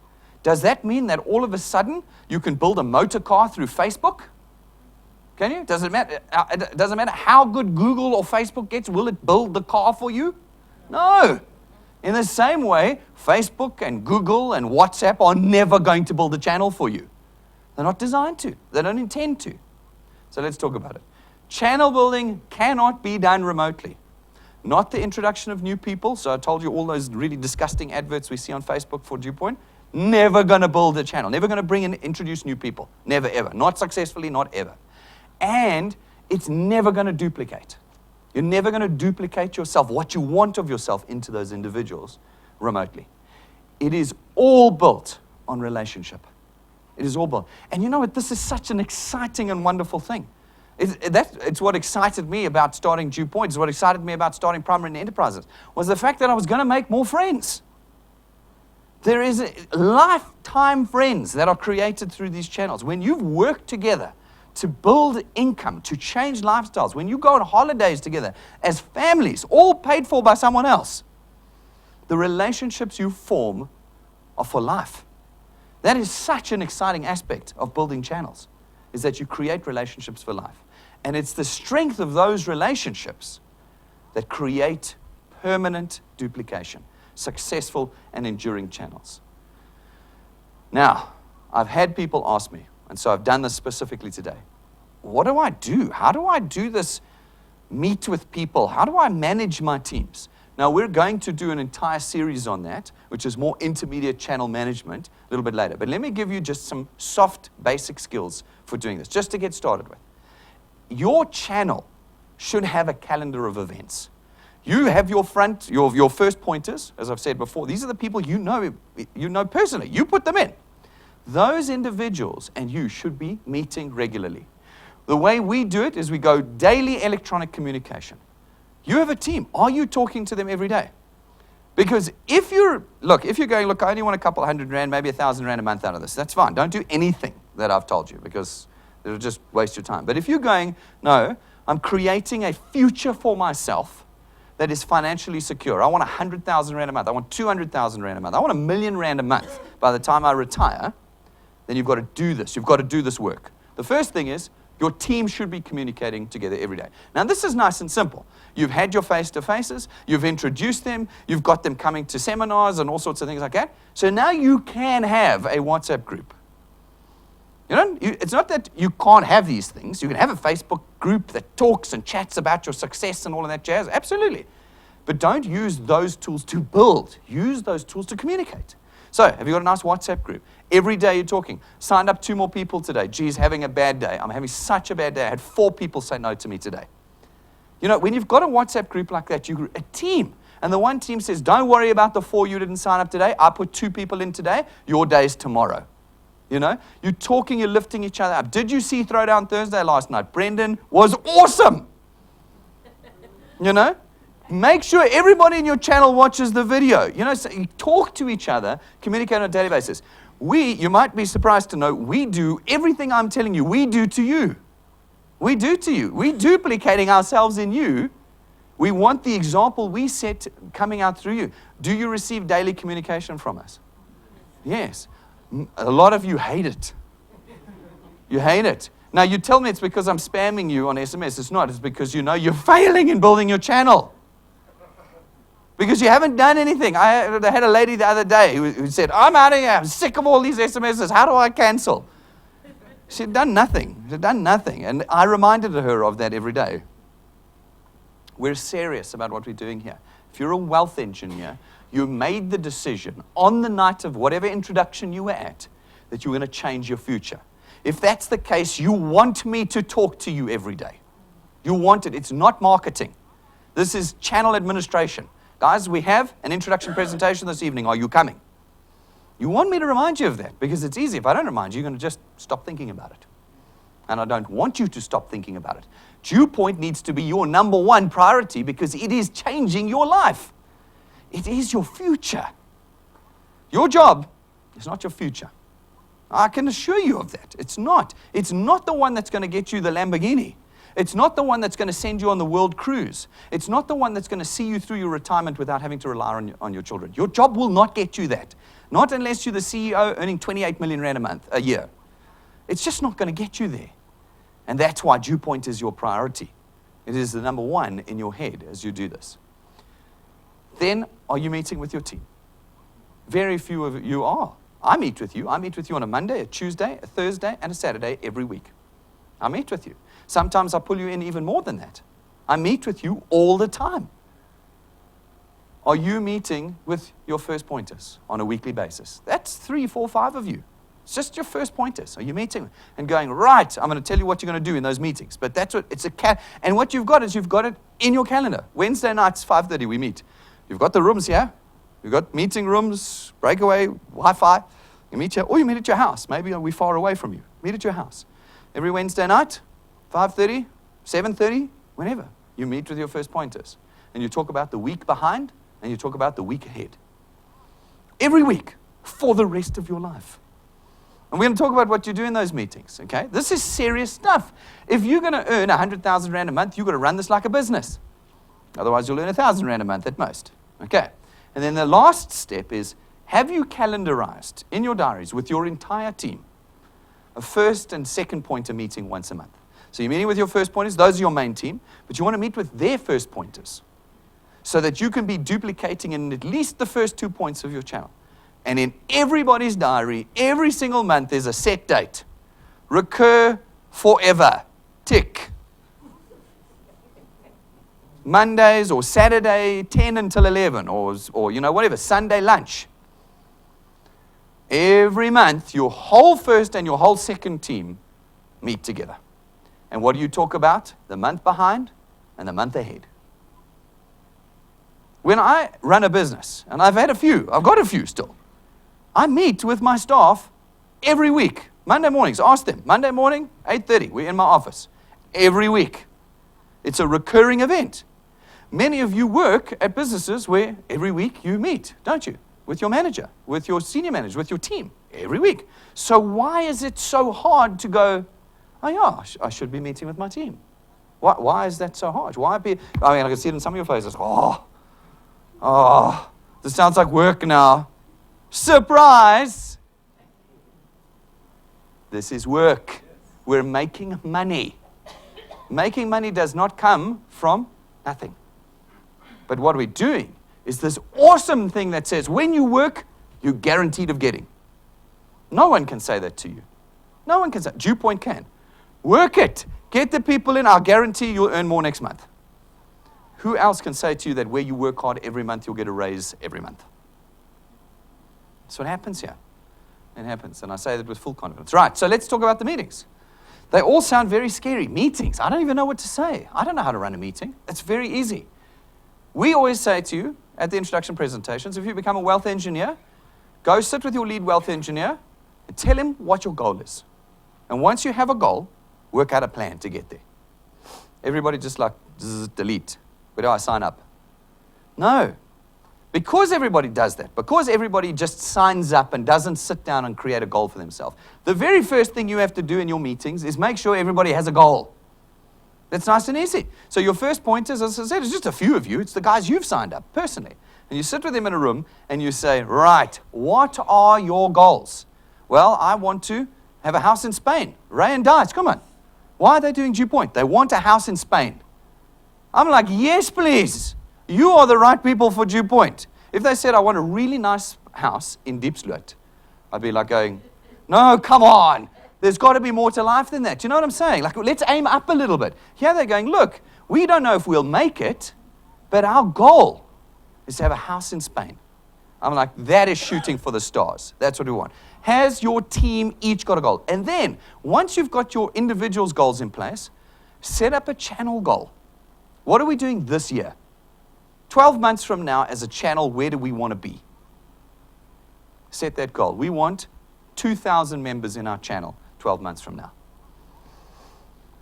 Does that mean that all of a sudden you can build a motor car through Facebook? Can you? Does it matter? It doesn't matter how good Google or Facebook gets. Will it build the car for you? No. In the same way, Facebook and Google and WhatsApp are never going to build a channel for you. They're not designed to. They don't intend to. So let's talk about it. Channel building cannot be done remotely. Not the introduction of new people. So I told you all those really disgusting adverts we see on Facebook for DuePoint. Never going to build a channel. Never going to bring and introduce new people. Never, ever. Not successfully, not ever. And it's never going to duplicate. You're never going to duplicate yourself, what you want of yourself, into those individuals remotely. It is all built on relationship. It is all built. And you know what? This is such an exciting and wonderful thing. It's what excited me about starting DuePoint. It's what excited me about starting Primary Enterprises, was the fact that I was going to make more friends. There is lifetime friends that are created through these channels. When you've worked together to build income, to change lifestyles, when you go on holidays together as families, all paid for by someone else, the relationships you form are for life. That is such an exciting aspect of building channels, is that you create relationships for life. And it's the strength of those relationships that create permanent duplication, successful and enduring channels. Now, I've had people ask me, and so I've done this specifically today. What do I do? How do I do this meet with people? How do I manage my teams? Now, we're going to do an entire series on that, which is more intermediate channel management, a little bit later. But let me give you just some soft, basic skills for doing this, just to get started with. Your channel should have a calendar of events. You have your first pointers, as I've said before. These are the people you know personally. You put them in. Those individuals and you should be meeting regularly. The way we do it is we go daily electronic communication. You have a team. Are you talking to them every day? Because if you're going, look, I only want a couple $100 maybe 1,000 rand a month out of this, that's fine. Don't do anything that I've told you, because it'll just waste your time. But if you're going, no, I'm creating a future for myself that is financially secure. I want 100,000 rand a month. I want 200,000 rand a month. I want 1,000,000 rand a month by the time I retire. Then you've got to do this. You've got to do this work. The first thing is your team should be communicating together every day. Now, this is nice and simple. You've had your face-to-faces. You've introduced them. You've got them coming to seminars and all sorts of things like that. So now you can have a WhatsApp group. You know, it's not that you can't have these things. You can have a Facebook group that talks and chats about your success and all of that jazz. Absolutely. But don't use those tools to build. Use those tools to communicate. So, have you got a nice WhatsApp group? Every day you're talking. Signed up 2 more people today. Geez, having a bad day. I'm having such a bad day. I had 4 people say no to me today. You know, when you've got a WhatsApp group like that, you're a team. And the one team says, don't worry about the 4 you didn't sign up today. I put 2 people in today. Your day's tomorrow. You know, you're talking, you're lifting each other up. Did you see Throwdown Thursday last night? Brendan was awesome. You know? Make sure everybody in your channel watches the video. You know, so you talk to each other, communicate on a daily basis. You might be surprised to know, we do everything I'm telling you, we do to you. We do to you. We're duplicating ourselves in you. We want the example we set coming out through you. Do you receive daily communication from us? Yes. A lot of you hate it. You hate it. Now, you tell me it's because I'm spamming you on SMS. It's not. It's because you know you're failing in building your channel. Because you haven't done anything. I had a lady the other day who said, I'm out of here. I'm sick of all these SMSs. How do I cancel? She'd done nothing. She'd done nothing. And I reminded her of that every day. We're serious about what we're doing here. If you're a wealth engineer, you made the decision on the night of whatever introduction you were at that you're going to change your future. If that's the case, you want me to talk to you every day. You want it. It's not marketing. This is channel administration. Guys, we have an introduction presentation this evening. Are you coming? You want me to remind you of that because it's easy. If I don't remind you, you're going to just stop thinking about it. And I don't want you to stop thinking about it. DuePoint needs to be your number one priority because it is changing your life. It is your future. Your job is not your future. I can assure you of that. It's not. It's not the one that's going to get you the Lamborghini. It's not the one that's going to send you on the world cruise. It's not the one that's going to see you through your retirement without having to rely on your children. Your job will not get you that. Not unless you're the CEO earning 28 million rand a year. It's just not going to get you there. And that's why DuePoint is your priority. It is the number one in your head as you do this. Then, are you meeting with your team? Very few of you are. I meet with you. I meet with you on a Monday, a Tuesday, a Thursday, and a Saturday every week. I meet with you. Sometimes I pull you in even more than that. I meet with you all the time. Are you meeting with your first pointers on a weekly basis? That's 3, 4, 5 of you. It's just your first pointers. Are you meeting and going, right, I'm going to tell you what you're going to do in those meetings. But that's what, it's a and what you've got is you've got it in your calendar. Wednesday nights, 5:30, we meet. You've got the rooms here. You've got meeting rooms, breakaway, Wi-Fi. You meet here, or you meet at your house. Maybe we're far away from you. Meet at your house. Every Wednesday night, 5:30, 7:30, whenever. You meet with your first pointers. And you talk about the week behind, and you talk about the week ahead. Every week, for the rest of your life. And we're going to talk about what you do in those meetings, okay? This is serious stuff. If you're going to earn 100,000 rand a month, you've got to run this like a business. Otherwise, you'll earn 1,000 rand a month at most, okay? And then the last step is, have you calendarized in your diaries with your entire team a first and second pointer meeting once a month? So you're meeting with your first pointers, those are your main team, but you want to meet with their first pointers so that you can be duplicating in at least the first 2 points of your channel. And in everybody's diary, every single month, there's a set date. Recur forever. Tick. Mondays or Saturday, 10 until 11, or you know, whatever, Sunday lunch. Every month, your whole first and your whole second team meet together. And what do you talk about? The month behind and the month ahead. When I run a business, and I've got a few still, I meet with my staff every week. Monday mornings, ask them. Monday morning, 8:30, we're in my office. Every week. It's a recurring event. Many of you work at businesses where every week you meet, don't you? With your manager, with your senior manager, with your team, every week. So why is it so hard to go, oh yeah, I should be meeting with my team? Why is that so hard? I mean, I can see it in some of your faces. This sounds like work now. Surprise! This is work. We're making money. Making money does not come from nothing. But what we're doing is this awesome thing that says when you work, you're guaranteed of getting. No one can say that to you. No one can say. DuePoint can. Work it. Get the people in. I'll guarantee you'll earn more next month. Who else can say to you that where you work hard every month, you'll get a raise every month? That's what happens here. It happens, and I say that with full confidence. Right, so let's talk about the meetings. They all sound very scary. Meetings, I don't even know what to say. I don't know how to run a meeting. It's very easy. We always say to you at the introduction presentations, if you become a wealth engineer, go sit with your lead wealth engineer and tell him what your goal is. And once you have a goal, work out a plan to get there. Everybody just like, delete. Where do I sign up? No. Because everybody does that, because everybody just signs up and doesn't sit down and create a goal for themselves, the very first thing you have to do in your meetings is make sure everybody has a goal. That's nice and easy. So your first pointers, as I said, it's just a few of you. It's the guys you've signed up personally. And you sit with them in a room and you say, right, what are your goals? Well, I want to have a house in Spain. Ray and Dice, come on. Why are they doing DuePoint? They want a house in Spain. I'm like, yes, please. You are the right people for DuePoint. If they said, I want a really nice house in Diepsloot, I'd be like going, no, come on. There's got to be more to life than that. Do you know what I'm saying? Like, let's aim up a little bit. Here they're going, look, we don't know if we'll make it, but our goal is to have a house in Spain. I'm like, that is shooting for the stars. That's what we want. Has your team each got a goal? And then, once you've got your individuals' goals in place, set up a channel goal. What are we doing this year? 12 months from now, as a channel, where do we want to be? Set that goal. We want 2,000 members in our channel 12 months from now.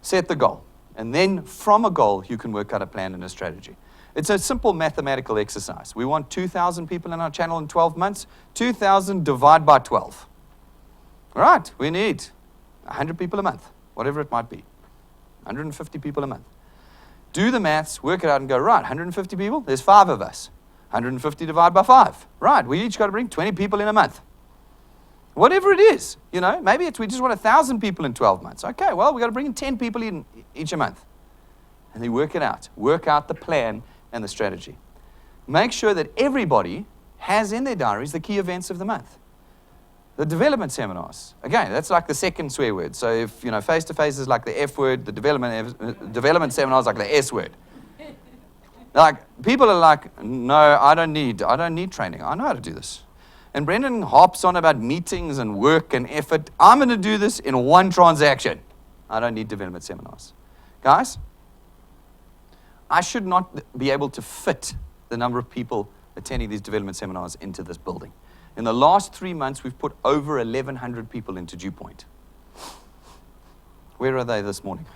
Set the goal. And then from a goal, you can work out a plan and a strategy. It's a simple mathematical exercise. We want 2,000 people in our channel in 12 months. 2,000 divide by 12. All right, we need 100 people a month, whatever it might be. 150 people a month. Do the maths, work it out and go, right, 150 people, there's 5 of us. 150 divided by 5. Right, we each got to bring 20 people in a month. Whatever it is, maybe we just want 1,000 people in 12 months. Okay, well, we got to bring in 10 people in each a month. And then work it out. Work out the plan and the strategy. Make sure that everybody has in their diaries the key events of the month. The development seminars, again, that's like the second swear word. So if, face-to-face is like the F word, the development seminar is like the S word. Like, people are like, no, I don't need training. I know how to do this. And Brendan harps on about meetings and work and effort. I'm going to do this in one transaction. I don't need development seminars. Guys, I should not be able to fit the number of people attending these development seminars into this building. In the last 3 months, we've put over 1,100 people into DuePoint. Where are they this morning?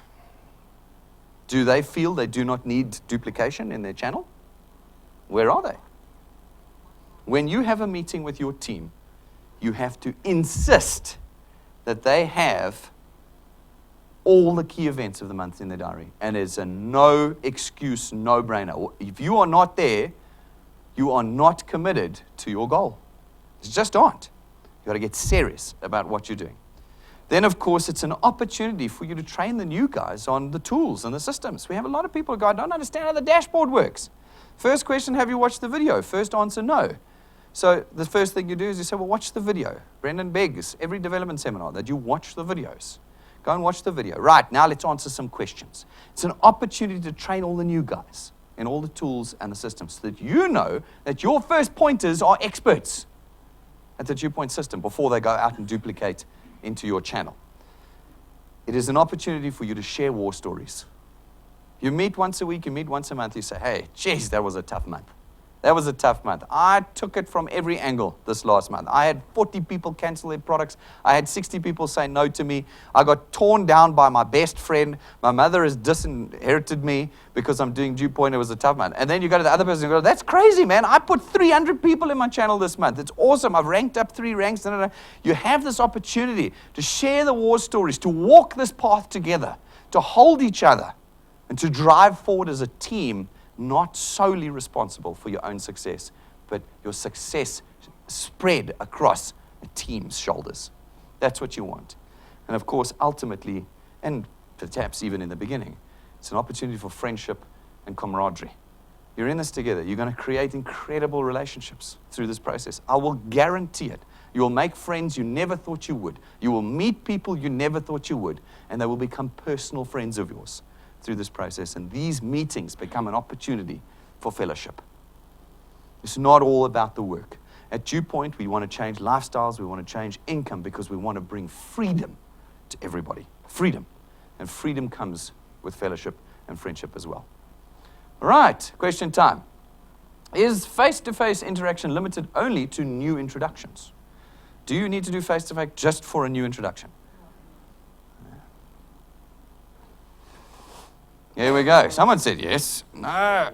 Do they feel they do not need duplication in their channel? Where are they? When you have a meeting with your team, you have to insist that they have all the key events of the month in their diary. And it's a no excuse, no brainer. If you are not there, you are not committed to your goal. You just aren't. You've got to get serious about what you're doing. Then, of course, it's an opportunity for you to train the new guys on the tools and the systems. We have a lot of people who go, I don't understand how the dashboard works. First question, have you watched the video? First answer, no. So the first thing you do is you say, well, watch the video. Brendan begs every development seminar that you watch the videos. Go and watch the video. Right, now let's answer some questions. It's an opportunity to train all the new guys in all the tools and the systems so that you know that your first pointers are experts at the DuePoint system before they go out and duplicate into your channel. It is an opportunity for you to share war stories. You meet once a week, you meet once a month, you say, hey, geez, that was a tough month. That was a tough month. I took it from every angle this last month. I had 40 people cancel their products. I had 60 people say no to me. I got torn down by my best friend. My mother has disinherited me because I'm doing DuePoint. It was a tough month. And then you go to the other person and go, that's crazy, man. I put 300 people in my channel this month. It's awesome. I've ranked up 3 ranks. You have this opportunity to share the war stories, to walk this path together, to hold each other, and to drive forward as a team, not solely responsible for your own success, but your success spread across a team's shoulders. That's what you want. And of course, ultimately, and perhaps even in the beginning, it's an opportunity for friendship and camaraderie. You're in this together. You're going to create incredible relationships through this process. I will guarantee it. You will make friends you never thought you would. You will meet people you never thought you would, and they will become personal friends of yours through this process. And these meetings become an opportunity for fellowship. It's not all about the work. At DuePoint, we want to change lifestyles, we want to change income, because we want to bring freedom to everybody. Freedom. And freedom comes with fellowship and friendship as well. All right, question time. Is face-to-face interaction limited only to new introductions? Do you need to do face-to-face just for a new introduction? Here we go. Someone said yes. No.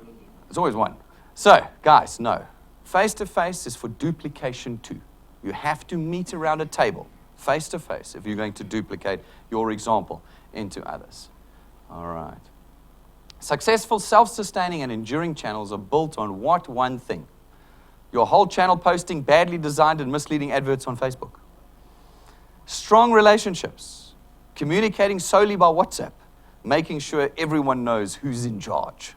There's always one. So, guys, no. Face-to-face is for duplication too. You have to meet around a table, face-to-face, if you're going to duplicate your example into others. All right. Successful, self-sustaining, and enduring channels are built on what one thing? Your whole channel posting badly designed and misleading adverts on Facebook. Strong relationships. Communicating solely by WhatsApp. Making sure everyone knows who's in charge.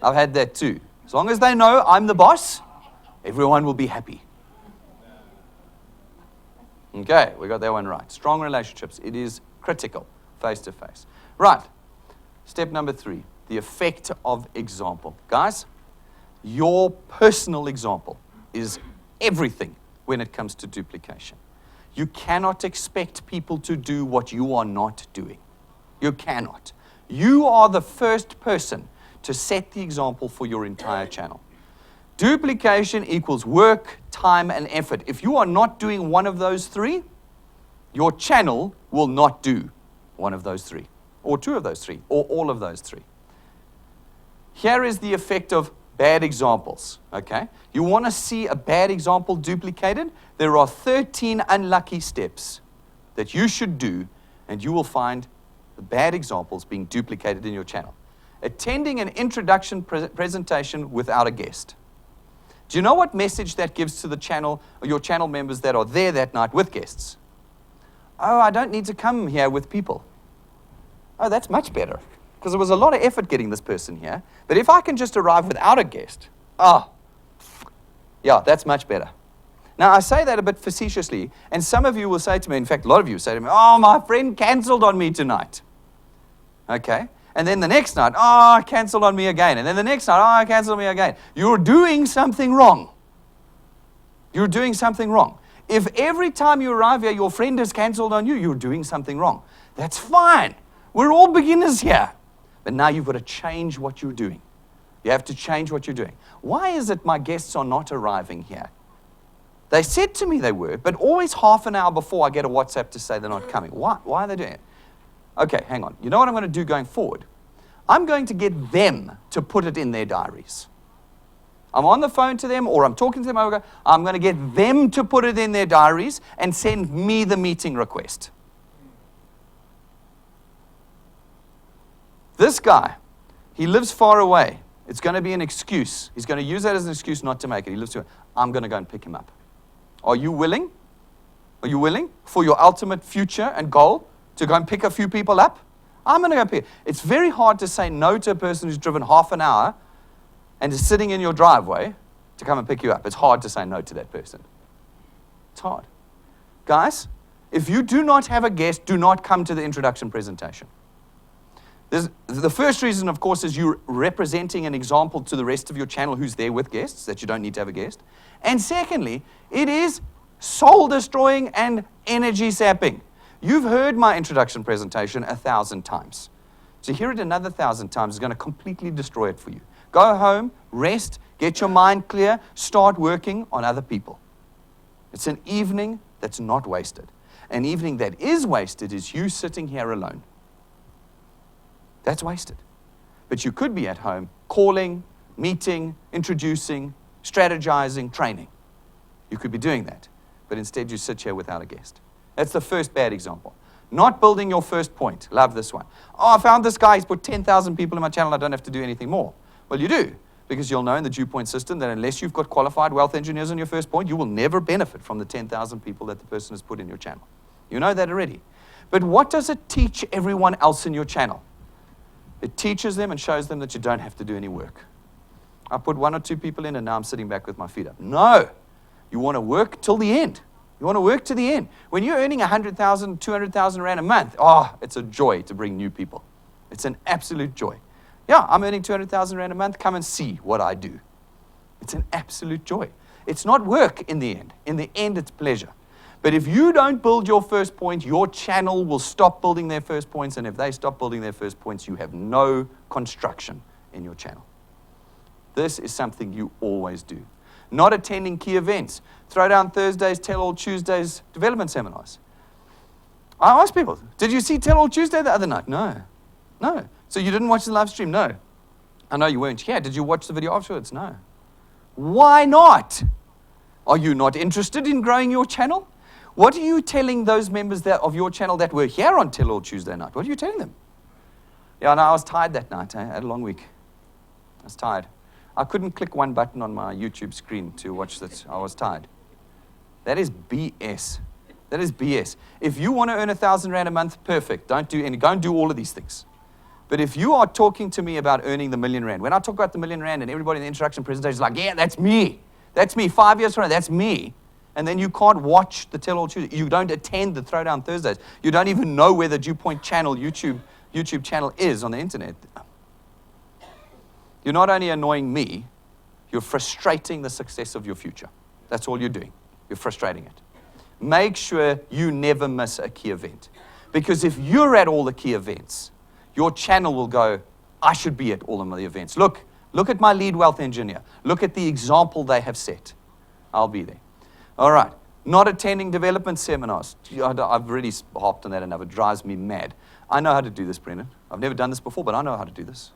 I've had that too. As long as they know I'm the boss, everyone will be happy. Okay, we got that one right. Strong relationships. It is critical, face-to-face. Right, step number 3, the effect of example. Guys, your personal example is everything when it comes to duplication. You cannot expect people to do what you are not doing. You cannot. You are the first person to set the example for your entire channel. Duplication equals work, time, and effort. If you are not doing one of those 3, your channel will not do. One of those three, or two of those three, or all of those three. Here is the effect of bad examples, okay? You want to see a bad example duplicated? There are 13 unlucky steps that you should do, and you will find the bad examples being duplicated in your channel. Attending an introduction presentation without a guest. Do you know what message that gives to the channel, or your channel members that are there that night with guests? Oh, I don't need to come here with people. Oh, that's much better, because there was a lot of effort getting this person here. But if I can just arrive without a guest, yeah, that's much better. Now, I say that a bit facetiously, and some of you will say to me, in fact, a lot of you say to me, oh, my friend canceled on me tonight. Okay? And then the next night, oh, canceled on me again. And then the next night, oh, canceled on me again. You're doing something wrong. You're doing something wrong. If every time you arrive here, your friend has canceled on you, you're doing something wrong. That's fine. We're all beginners here. But now you've got to change what you're doing. You have to change what you're doing. Why is it my guests are not arriving here? They said to me they were, but always half an hour before I get a WhatsApp to say they're not coming. Why? Why are they doing it? Okay, hang on. You know what I'm going to do going forward? I'm going to get them to put it in their diaries. I'm on the phone to them, or I'm talking to them over. I'm going to get them to put it in their diaries and send me the meeting request. This guy, he lives far away. It's going to be an excuse. He's going to use that as an excuse not to make it. He lives too far. I'm going to go and pick him up. Are you willing? Are you willing for your ultimate future and goal to go and pick a few people up? I'm going to go pick. It's very hard to say no to a person who's driven half an hour and is sitting in your driveway to come and pick you up. It's hard to say no to that person. It's hard. Guys, if you do not have a guest, do not come to the introduction presentation. The first reason, of course, is you're representing an example to the rest of your channel who's there with guests, that you don't need to have a guest. And secondly, it is soul destroying and energy sapping. You've heard my introduction presentation 1,000 times. To hear it another 1,000 times is going to completely destroy it for you. Go home, rest, get your mind clear, start working on other people. It's an evening that's not wasted. An evening that is wasted is you sitting here alone. That's wasted. But you could be at home calling, meeting, introducing, strategizing, training. You could be doing that. But instead you sit here without a guest. That's the first bad example. Not building your first point. Love this one. Oh, I found this guy. He's put 10,000 people in my channel. I don't have to do anything more. Well, you do. Because you'll know in the DuePoint system that unless you've got qualified wealth engineers on your first point, you will never benefit from the 10,000 people that the person has put in your channel. You know that already. But what does it teach everyone else in your channel? It teaches them and shows them that you don't have to do any work. I put 1 or 2 people in and now I'm sitting back with my feet up. No. You want to work till the end. You want to work to the end. When you're earning 100,000, 200,000 Rand a month, it's a joy to bring new people. It's an absolute joy. Yeah, I'm earning 200,000 Rand a month. Come and see what I do. It's an absolute joy. It's not work in the end. In the end, it's pleasure. But if you don't build your first point, your channel will stop building their first points. And if they stop building their first points, you have no construction in your channel. This is something you always do. Not attending key events. Throwdown Thursdays, Tell All Tuesdays, development seminars. I ask people, did you see Tell All Tuesday the other night? No. No. So you didn't watch the live stream? No. I know you weren't here. Did you watch the video afterwards? No. Why not? Are you not interested in growing your channel? What are you telling those members of your channel that were here on Tell All Tuesday night? What are you telling them? Yeah, no, I was tired that night. I had a long week. I was tired. I couldn't click one button on my YouTube screen to watch this. I was tired. That is BS. That is BS. If you want to earn 1,000 Rand a month, perfect. Don't do all of these things. But if you are talking to me about earning the million Rand, when I talk about the million Rand and everybody in the introduction presentation is like, yeah, that's me. That's me. 5 years from now, that's me. And then you can't watch the Tell All Tuesday. You don't attend the Throwdown Thursdays. You don't even know where the DuePoint channel, YouTube channel is on the internet. You're not only annoying me, you're frustrating the success of your future. That's all you're doing. You're frustrating it. Make sure you never miss a key event. Because if you're at all the key events, your channel will go, I should be at all of the events. Look at my lead wealth engineer. Look at the example they have set. I'll be there. All right. Not attending development seminars. I've really harped on that enough. It drives me mad. I know how to do this, Brendan. I've never done this before, but I know how to do this.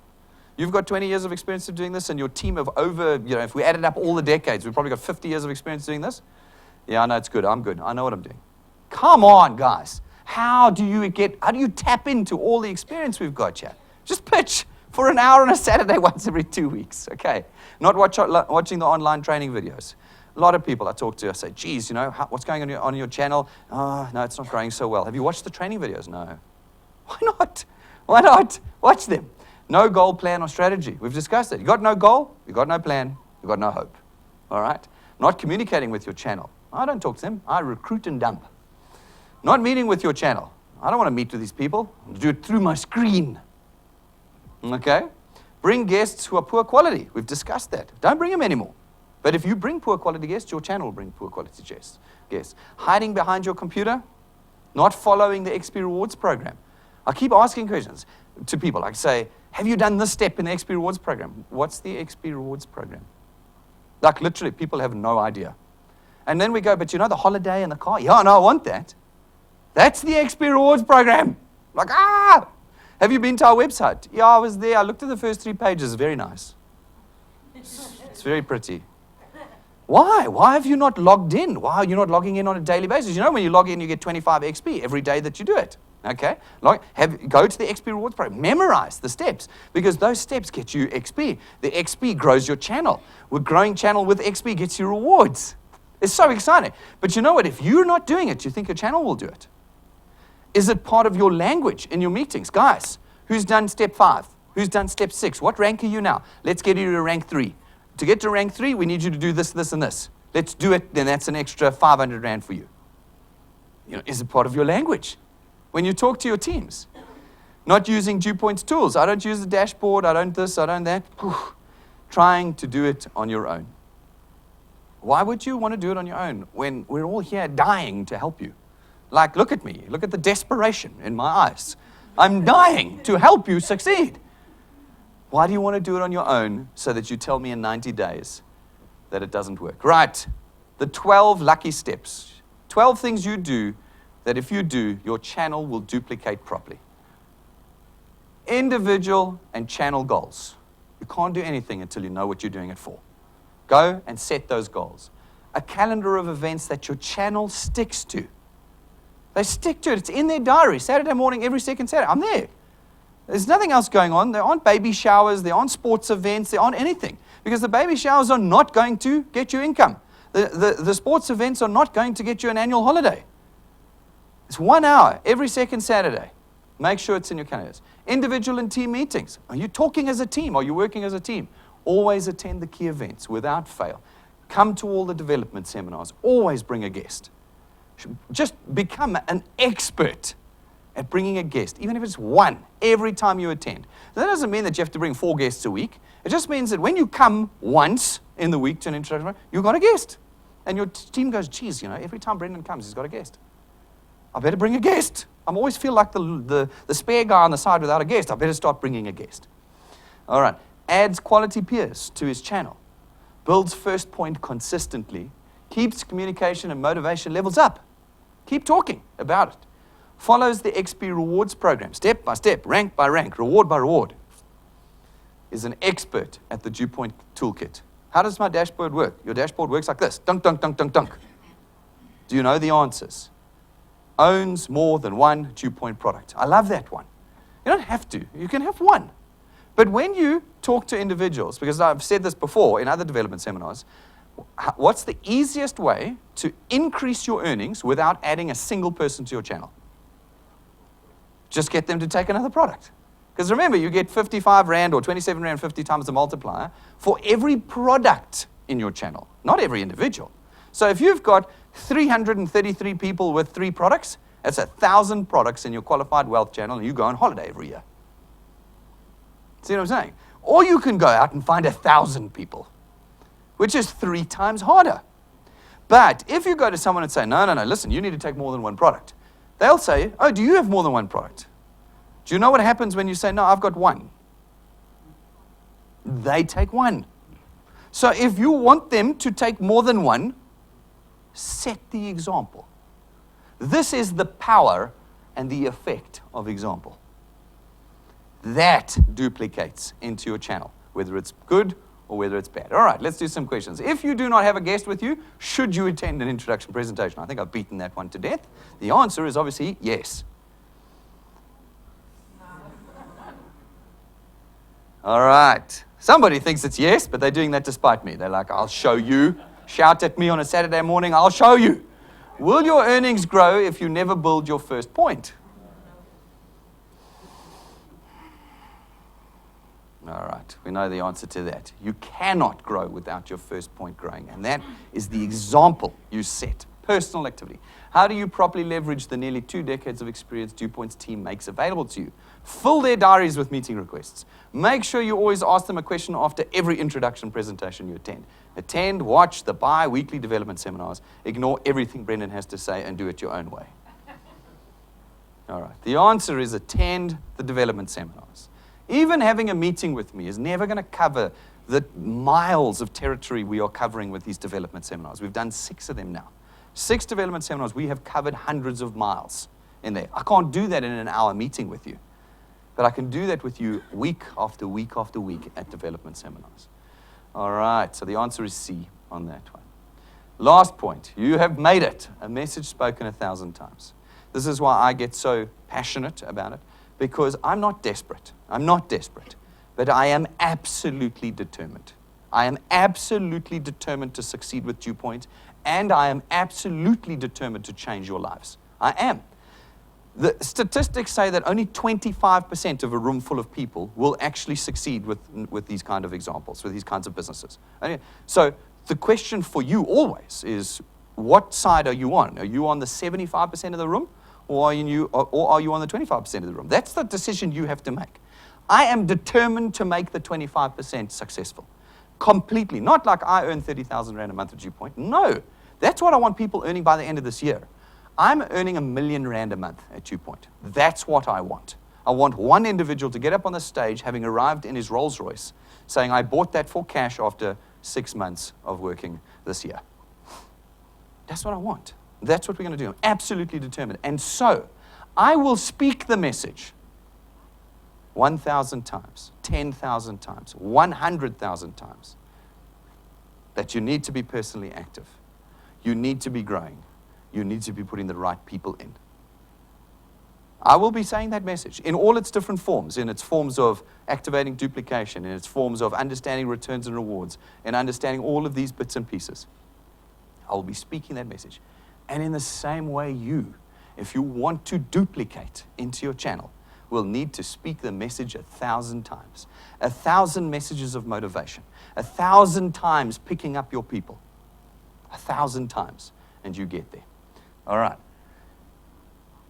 You've got 20 years of experience of doing this, and your team of over, if we added up all the decades, we've probably got 50 years of experience doing this. Yeah, I know it's good. I'm good. I know what I'm doing. Come on, guys. How do you tap into all the experience we've got here? Just pitch for an hour on a Saturday once every 2 weeks, okay? Not watching the online training videos. A lot of people I talk to, I say, geez, what's going on your channel? Oh, no, it's not growing so well. Have you watched the training videos? No. Why not? Why not? Watch them. No goal, plan, or strategy. We've discussed it. You got no goal, you got no plan, you got no hope. All right? Not communicating with your channel. I don't talk to them. I recruit and dump. Not meeting with your channel. I don't want to meet with these people. I'll do it through my screen. Okay? Bring guests who are poor quality. We've discussed that. Don't bring them anymore. But if you bring poor quality guests, your channel will bring poor quality guests. Hiding behind your computer, not following the XP Rewards program. I keep asking questions to people. I say, have you done this step in the XP Rewards program? What's the XP Rewards program? Like literally, people have no idea. And then we go, but the holiday and the car? Yeah, no, I want that. That's the XP Rewards program. Like, have you been to our website? Yeah, I was there. I looked at the first 3 pages. Very nice. It's very pretty. Why? Why have you not logged in? Why are you not logging in on a daily basis? When you log in, you get 25 XP every day that you do it. Okay? Go to the XP Rewards program. Memorize the steps, because those steps get you XP. The XP grows your channel. With growing channel with XP gets you rewards. It's so exciting. But you know what? If you're not doing it, you think your channel will do it. Is it part of your language in your meetings? Guys, who's done step 5? Who's done step 6? What rank are you now? Let's get you to rank 3. To get to rank 3, we need you to do this, this, and this. Let's do it, then that's an extra 500 Rand for you. Is it part of your language? When you talk to your teams. Not using DuePoint's tools. I don't use the dashboard, I don't this, I don't that. Trying to do it on your own. Why would you want to do it on your own when we're all here dying to help you? Like, look at me. Look at the desperation in my eyes. I'm dying to help you succeed. Why do you want to do it on your own so that you tell me in 90 days that it doesn't work? Right. The 12 lucky steps. 12 things you do that if you do, your channel will duplicate properly. Individual and channel goals. You can't do anything until you know what you're doing it for. Go and set those goals. A calendar of events that your channel sticks to. They stick to it. It's in their diary. Saturday morning, every second Saturday. I'm there. There's nothing else going on. There aren't baby showers. There aren't sports events. There aren't anything. Because the baby showers are not going to get you income. The sports events are not going to get you an annual holiday. It's 1 hour every second Saturday. Make sure it's in your calendars. Individual and team meetings. Are you talking as a team? Are you working as a team? Always attend the key events without fail. Come to all the development seminars. Always bring a guest. Just become an expert at bringing a guest, even if it's one, every time you attend. That doesn't mean that you have to bring 4 guests a week. It just means that when you come once in the week to an introduction, you've got a guest. And your team goes, geez, every time Brendan comes, he's got a guest. I better bring a guest. I always feel like the spare guy on the side without a guest. I better start bringing a guest. All right. Adds quality peers to his channel. Builds first point consistently. Keeps communication and motivation levels up. Keep talking about it. Follows the XP Rewards program, step by step, rank by rank, reward by reward. Is an expert at the DuePoint toolkit. How does my dashboard work? Your dashboard works like this. Dunk, dunk, dunk, dunk, dunk. Do you know the answers? Owns more than one DuePoint product. I love that one. You don't have to. You can have one. But when you talk to individuals, because I've said this before in other development seminars, what's the easiest way to increase your earnings without adding a single person to your channel? Just get them to take another product. Because remember, you get 55 Rand or 27 Rand 50 times the multiplier for every product in your channel, not every individual. So if you've got 333 people with 3 products, that's 1,000 products in your qualified wealth channel, and you go on holiday every year. See what I'm saying? Or you can go out and find 1,000 people, which is 3 times harder. But if you go to someone and say, no, listen, you need to take more than one product. They'll say, oh, do you have more than one product? Do you know what happens when you say, no, I've got one? They take one. So if you want them to take more than one, set the example. This is the power and the effect of example. That duplicates into your channel, whether it's good or whether it's bad. All right, let's do some questions. If you do not have a guest with you, should you attend an introduction presentation? I think I've beaten that one to death. The answer is obviously yes. All right. Somebody thinks it's yes, but they're doing that despite me. They're like, I'll show you. Shout at me on a Saturday morning, I'll show you. Will your earnings grow if you never build your first point? All right, we know the answer to that. You cannot grow without your first point growing, and that is the example you set. Personal activity. How do you properly leverage the nearly 2 decades of experience DuePoint's team makes available to you? Fill their diaries with meeting requests. Make sure you always ask them a question after every introduction presentation you attend. Attend, watch the bi-weekly development seminars. Ignore everything Brendan has to say and do it your own way. All right, the answer is attend the development seminars. Even having a meeting with me is never going to cover the miles of territory we are covering with these development seminars. We've done 6 of them now. 6 development seminars, we have covered hundreds of miles in there. I can't do that in an hour meeting with you, but I can do that with you week after week after week at development seminars. All right, so the answer is C on that one. Last point, you have made it. A message spoken 1,000 times. This is why I get so passionate about it, because I'm not desperate. I'm not desperate, but I am absolutely determined. I am absolutely determined to succeed with DuePoint, and I am absolutely determined to change your lives. I am. The statistics say that only 25% of a room full of people will actually succeed with these kind of examples, with these kinds of businesses. So the question for you always is, what side are you on? Are you on the 75% of the room, or are you on the 25% of the room? That's the decision you have to make. I am determined to make the 25% successful. Completely. Not like I earn 30,000 Rand a month at DuePoint. No. That's what I want people earning by the end of this year. I'm earning R1 million a month at DuePoint. That's what I want. I want one individual to get up on the stage, having arrived in his Rolls Royce, saying, I bought that for cash after 6 months of working this year. That's what I want. That's what we're going to do. I'm absolutely determined. And so, I will speak the message 1,000 times, 10,000 times, 100,000 times, that you need to be personally active. You need to be growing. You need to be putting the right people in. I will be saying that message in all its different forms, in its forms of activating duplication, in its forms of understanding returns and rewards, and understanding all of these bits and pieces. I will be speaking that message. And in the same way, you, if you want to duplicate into your channel, will need to speak the message 1,000 times. 1,000 messages of motivation. 1,000 times picking up your people. 1,000 times, and you get there. All right.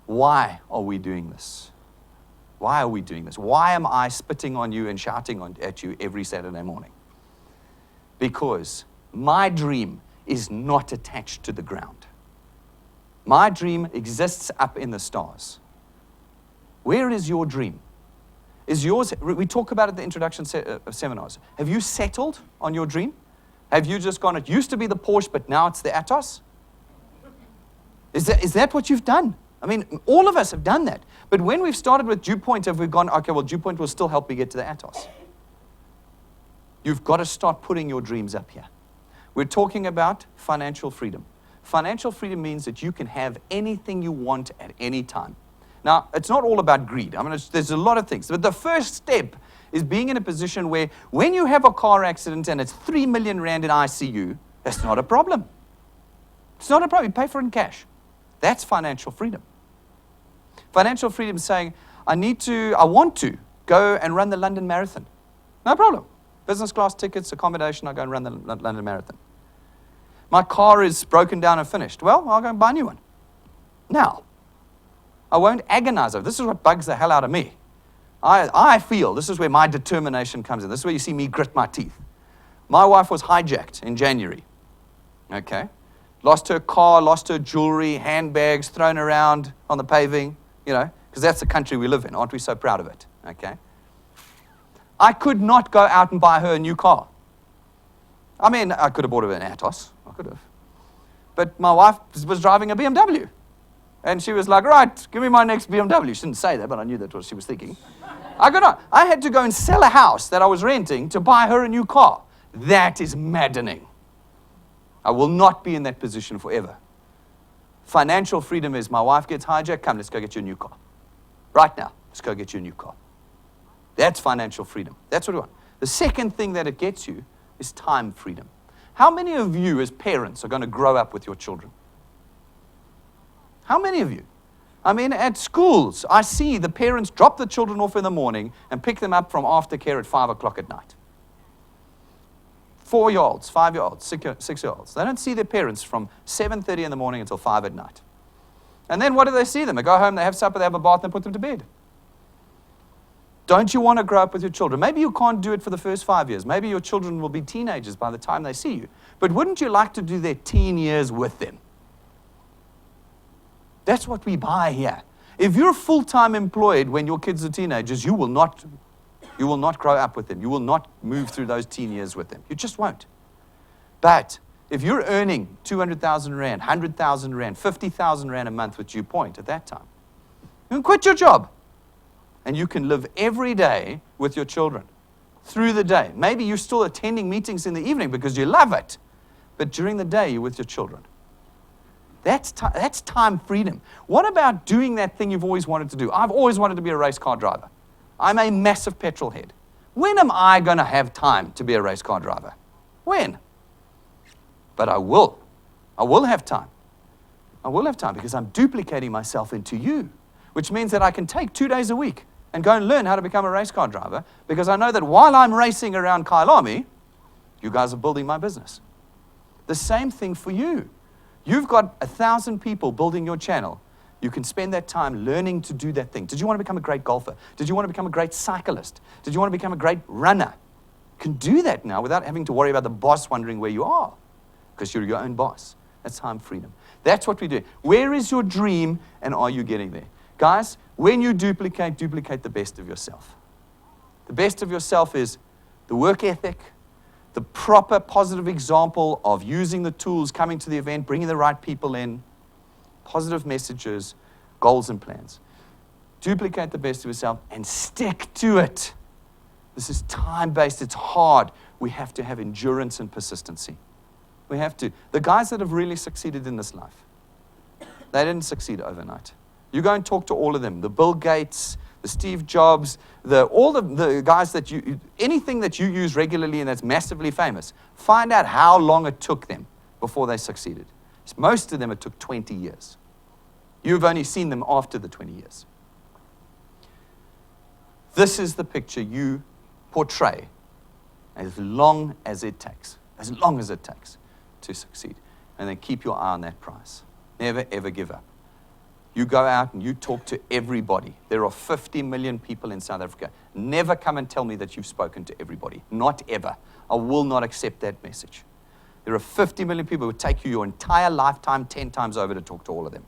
Why are we doing this? Why are we doing this? Why am I spitting on you and shouting at you every Saturday morning? Because my dream is not attached to the ground. My dream exists up in the stars. Where is your dream? Is yours, we talk about it at the introduction seminars. Have you settled on your dream? Have you just gone, it used to be the Porsche, but now it's the Atos? Is that what you've done? I mean, all of us have done that. But when we've started with DuePoint, have we gone, okay, well, DuePoint will still help me get to the Atos. You've got to start putting your dreams up here. We're talking about financial freedom. Financial freedom means that you can have anything you want at any time. Now, it's not all about greed. I mean, there's a lot of things. But the first step is being in a position where when you have a car accident and it's 3 million Rand in ICU, that's not a problem. It's not a problem. You pay for it in cash. That's financial freedom. Financial freedom is saying, I want to go and run the London Marathon. No problem. Business class tickets, accommodation, I'll go and run the London Marathon. My car is broken down and finished. Well, I'll go and buy a new one. Now, I won't agonize over. This is what bugs the hell out of me. I feel this is where my determination comes in. This is where you see me grit my teeth. My wife was hijacked in January. Okay? Lost her car, lost her jewelry, handbags thrown around on the paving, because that's the country we live in. Aren't we so proud of it? Okay? I could not go out and buy her a new car. I mean, I could have bought her an Atos. I could have. But my wife was driving a BMW. And she was like, right, give me my next BMW. She didn't say that, but I knew that's what she was thinking. I had to go and sell a house that I was renting to buy her a new car. That is maddening. I will not be in that position forever. Financial freedom is my wife gets hijacked, come, let's go get you a new car. Right now, let's go get you a new car. That's financial freedom. That's what we want. The second thing that it gets you is time freedom. How many of you as parents are going to grow up with your children? How many of you? I mean, at schools, I see the parents drop the children off in the morning and pick them up from aftercare at 5 o'clock at night. 4-year-olds, 5-year-olds, 6-year-olds. They don't see their parents from 7:30 in the morning until 5 at night. And then what do they see them? They go home, they have supper, they have a bath, and put them to bed. Don't you want to grow up with your children? Maybe you can't do it for the first 5 years. Maybe your children will be teenagers by the time they see you. But wouldn't you like to do their teen years with them? That's what we buy here. If you're full-time employed when your kids are teenagers, you will not grow up with them. You will not move through those teen years with them. You just won't. But if you're earning 200,000 Rand, 100,000 Rand, 50,000 Rand a month with DuePoint at that time, you can quit your job. And you can live every day with your children through the day. Maybe you're still attending meetings in the evening because you love it. But during the day, you're with your children. That's time freedom. What about doing that thing you've always wanted to do? I've always wanted to be a race car driver. I'm a massive petrol head. When am I going to have time to be a race car driver? When? But I will. I will have time. I will have time because I'm duplicating myself into you, which means that I can take 2 days a week and go and learn how to become a race car driver because I know that while I'm racing around Kyalami, you guys are building my business. The same thing for you. You've got 1,000 people building your channel. You can spend that time learning to do that thing. Did you want to become a great golfer? Did you want to become a great cyclist? Did you want to become a great runner? You can do that now without having to worry about the boss wondering where you are because you're your own boss. That's time freedom. That's what we do. Where is your dream and are you getting there? Guys, when you duplicate the best of yourself. The best of yourself is the work ethic, the proper positive example of using the tools, coming to the event, bringing the right people in, positive messages, goals and plans. Duplicate the best of yourself and stick to it. This is time-based. It's hard. We have to have endurance and persistency. We have to. The guys that have really succeeded in this life, they didn't succeed overnight. You go and talk to all of them, the Bill Gates, the Steve Jobs, all the guys that anything that you use regularly and that's massively famous, find out how long it took them before they succeeded. Most of them, it took 20 years. You've only seen them after the 20 years. This is the picture you portray as long as it takes to succeed. And then keep your eye on that prize. Never, ever give up. You go out and you talk to everybody. There are 50 million people in South Africa. Never come and tell me that you've spoken to everybody. Not ever. I will not accept that message. There are 50 million people who would take you your entire lifetime 10 times over to talk to all of them.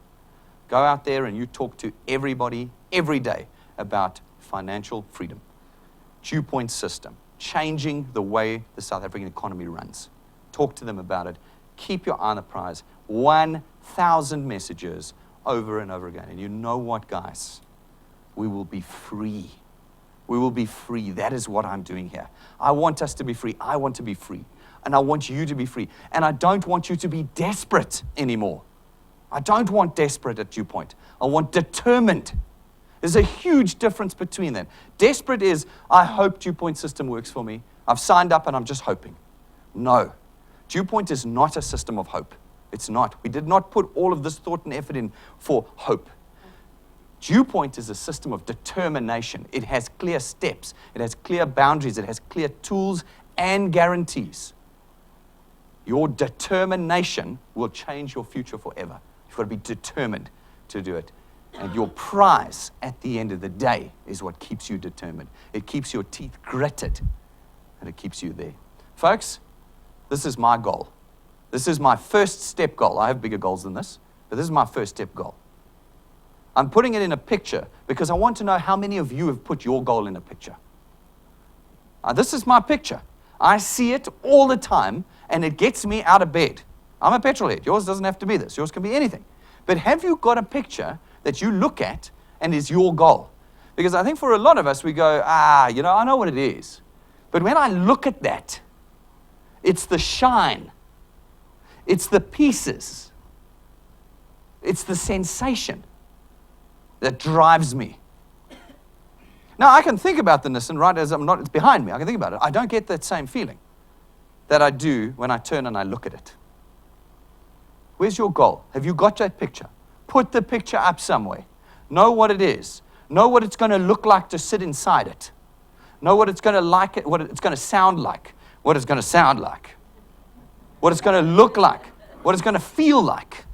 Go out there and you talk to everybody every day about financial freedom. DuePoint system, changing the way the South African economy runs. Talk to them about it. Keep your eye on the prize. 1,000 messages over and over again. And you know what, guys? We will be free. We will be free. That is what I'm doing here. I want us to be free. I want to be free. And I want you to be free. And I don't want you to be desperate anymore. I don't want desperate at DuePoint. I want determined. There's a huge difference between that. Desperate is, I hope DuePoint system works for me. I've signed up and I'm just hoping. No. DuePoint is not a system of hope. It's not. We did not put all of this thought and effort in for hope. DuePoint is a system of determination. It has clear steps. It has clear boundaries. It has clear tools and guarantees. Your determination will change your future forever. You've got to be determined to do it. And your prize at the end of the day is what keeps you determined. It keeps your teeth gritted, and it keeps you there. Folks, this is my goal. This is my first step goal. I have bigger goals than this, but this is my first step goal. I'm putting it in a picture because I want to know how many of you have put your goal in a picture. This is my picture. I see it all the time, and it gets me out of bed. I'm a petrol head. Yours doesn't have to be this. Yours can be anything. But have you got a picture that you look at and is your goal? Because I think for a lot of us, we go, I know what it is. But when I look at that, it's the shine. It's the pieces. It's the sensation that drives me. Now, I can think about the Nissan, right, as it's behind me. I can think about it. I don't get that same feeling that I do when I turn and I look at it. Where's your goal? Have you got that picture? Put the picture up somewhere. Know what it is. Know what it's going to look like to sit inside it. Know what it's going to what it's going to sound like. What it's going to sound like. What it's going to look like. What it's going to feel like.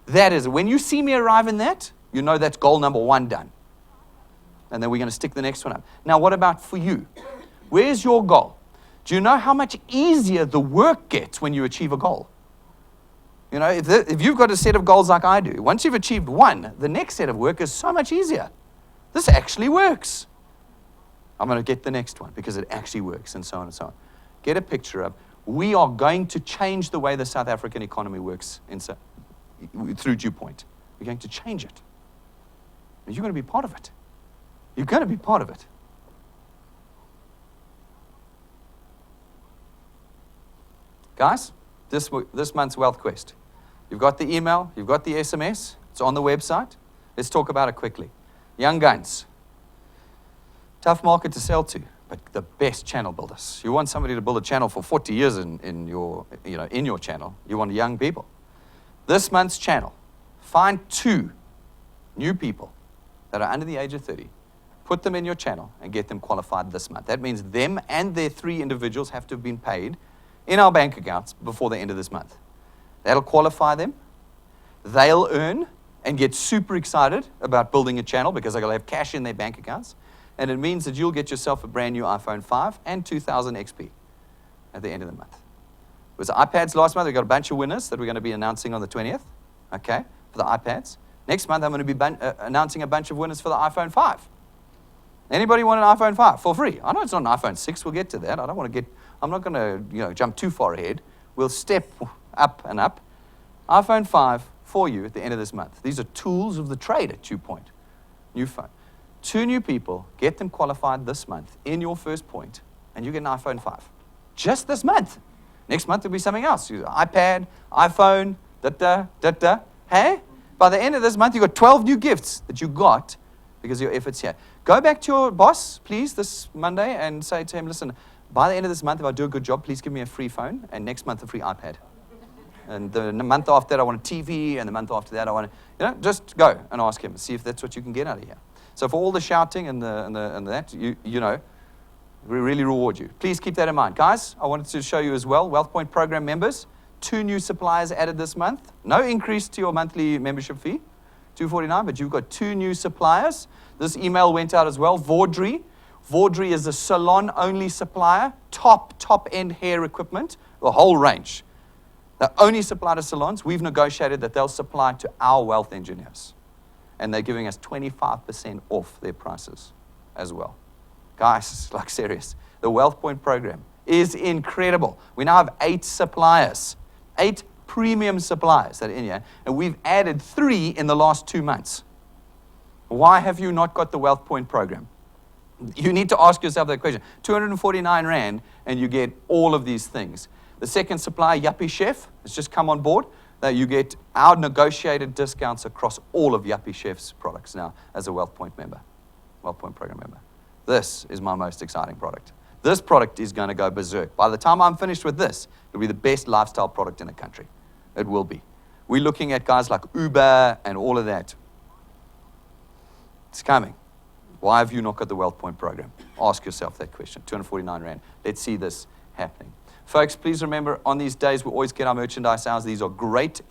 That is, when you see me arrive in that, you know that's goal number 1 done. And then we're going to stick the next one up. Now, what about for you? Where's your goal? Do you know how much easier the work gets when you achieve a goal? You know, if you've got a set of goals like I do, once you've achieved one, the next set of work is so much easier. This actually works. I'm going to get the next one because it actually works, and so on and so on. Get a picture of, we are going to change the way the South African economy works through DuePoint. We're going to change it. And you're going to be part of it. You're going to be part of it. Guys, this month's Wealth Quest. You've got the email, you've got the SMS, it's on the website. Let's talk about it quickly. Young guns. Tough market to sell to, but the best channel builders. You want somebody to build a channel for 40 years in your channel. You want young people. This month's channel, find 2 new people that are under the age of 30. Put them in your channel and get them qualified this month. That means them and their 3 individuals have to have been paid in our bank accounts before the end of this month. That'll qualify them. They'll earn and get super excited about building a channel because they're going to have cash in their bank accounts. And it means that you'll get yourself a brand new iPhone 5 and 2000 XP at the end of the month. It was iPads last month. We got a bunch of winners that we're going to be announcing on the 20th, okay, for the iPads. Next month, I'm going to be announcing a bunch of winners for the iPhone 5. Anybody want an iPhone 5 for free? I know it's not an iPhone 6. We'll get to that. I'm not going to jump too far ahead. We'll step up and up. iPhone 5 for you at the end of this month. These are tools of the trade at DuePoint. New phone. 2 new people, get them qualified this month in your first point, and you get an iPhone 5. Just this month. Next month will be something else. iPad, iPhone, da-da. Hey? By the end of this month, you've got 12 new gifts that you got because of your efforts here. Go back to your boss, please, this Monday, and say to him, listen, by the end of this month, if I do a good job, please give me a free phone, and next month, a free iPad. And the month after that, I want a TV, and the month after that, I want just go and ask him, see if that's what you can get out of here. So for all the shouting and that, we really reward you. Please keep that in mind. Guys, I wanted to show you as well, WealthPoint program members, 2 new suppliers added this month. No increase to your monthly membership fee, $249, but you've got 2 new suppliers. This email went out as well. Vaudry. Vaudry is a salon-only supplier, top-end hair equipment, the whole range. The only supplier to salons. We've negotiated that they'll supply to our wealth engineers. And they're giving us 25% off their prices as well. Guys, like serious. The WealthPoint program is incredible. We now have 8 suppliers, 8 premium suppliers that are in here, and we've added 3 in the last 2 months. Why have you not got the WealthPoint program? You need to ask yourself that question. 249 Rand, and you get all of these things. The second supplier, Yuppie Chef, has just come on board. That you get our negotiated discounts across all of Yuppie Chef's products now as a WealthPoint member, WealthPoint program member. This is my most exciting product. This product is going to go berserk. By the time I'm finished with this, it'll be the best lifestyle product in the country. It will be. We're looking at guys like Uber and all of that. It's coming. Why have you not got the WealthPoint program? Ask yourself that question. 249 Rand. Let's see this happening. Folks, please remember, on these days, we always get our merchandise out. These are great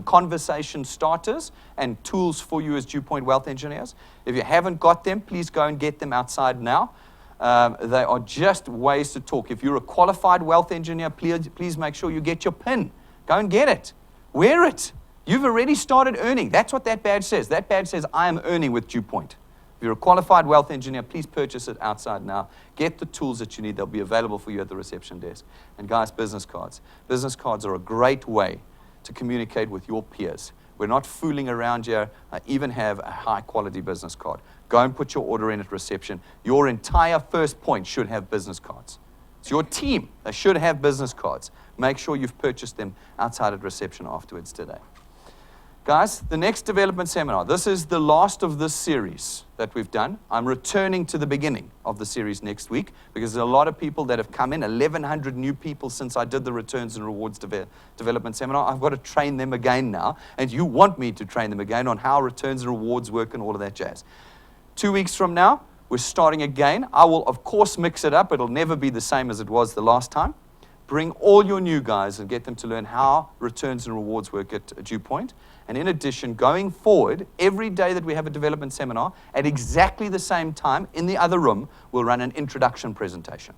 conversation starters and tools for you as DuePoint Wealth Engineers. If you haven't got them, please go and get them outside now. They are just ways to talk. If you're a qualified wealth engineer, please make sure you get your PIN. Go and get it. Wear it. You've already started earning. That's what that badge says. That badge says, I am earning with DuePoint. If you're a qualified wealth engineer, please purchase it outside now. Get the tools that you need. They'll be available for you at the reception desk. And guys, business cards. Business cards are a great way to communicate with your peers. We're not fooling around here. I even have a high-quality business card. Go and put your order in at reception. Your entire first point should have business cards. It's your team. They should have business cards. Make sure you've purchased them outside at reception afterwards today. Guys, the next development seminar, this is the last of this series that we've done. I'm returning to the beginning of the series next week because there's a lot of people that have come in, 1,100 new people since I did the returns and rewards development seminar. I've got to train them again now, and you want me to train them again on how returns and rewards work and all of that jazz. 2 weeks from now, we're starting again. I will, of course, mix it up. It'll never be the same as it was the last time. Bring all your new guys and get them to learn how returns and rewards work at DuePoint. And in addition, going forward, every day that we have a development seminar, at exactly the same time, in the other room, we'll run an introduction presentation.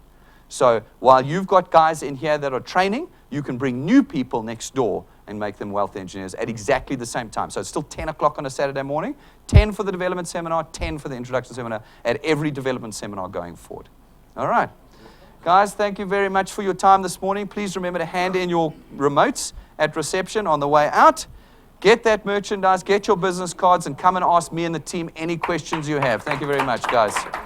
So while you've got guys in here that are training, you can bring new people next door and make them wealth engineers at exactly the same time. So it's still 10 o'clock on a Saturday morning, 10 for the development seminar, 10 for the introduction seminar, at every development seminar going forward. All right. Guys, thank you very much for your time this morning. Please remember to hand in your remotes at reception on the way out. Get that merchandise, get your business cards, and come and ask me and the team any questions you have. Thank you very much, guys.